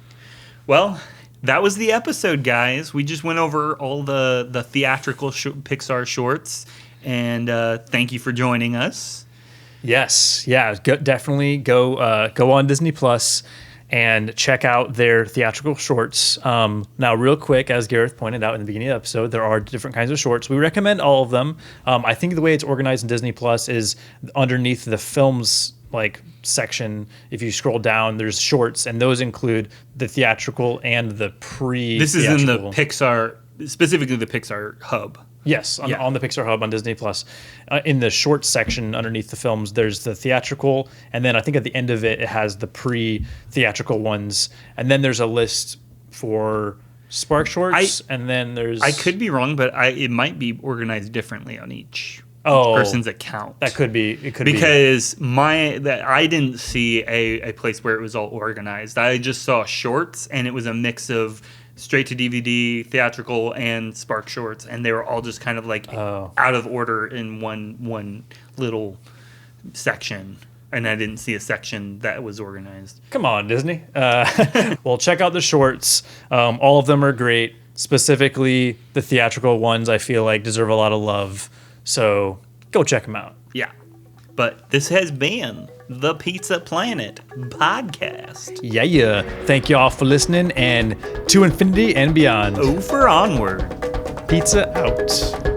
Well, that was the episode, guys. We just went over all the theatrical Pixar shorts, and thank you for joining us. Yes, yeah, definitely go on Disney Plus and check out their theatrical shorts. Now, real quick, as Gareth pointed out in the beginning of the episode, there are different kinds of shorts. We recommend all of them. I think the way it's organized in Disney Plus is underneath the films like section. If you scroll down, there's shorts, and those include the theatrical and the pre. This is in the Pixar, specifically the Pixar hub. Yes, on the Pixar Hub on Disney Plus. In the shorts section underneath the films, there's the theatrical, and then I think at the end of it, it has the pre-theatrical ones, and then there's a list for Spark shorts, and then there's. I could be wrong, but it might be organized differently on each person's account. That could be. It could because I didn't see a place where it was all organized. I just saw shorts, and it was a mix of straight to DVD, theatrical, and Spark shorts, and they were all just kind of like out of order in one little section. And I didn't see a section that was organized. Come on, Disney. Well, check out the shorts. All of them are great. Specifically, the theatrical ones I feel like deserve a lot of love. So go check them out. Yeah. But this has been the Pizza Planet podcast. Yeah. Thank you all for listening, and to infinity and beyond. Over onward. Pizza out.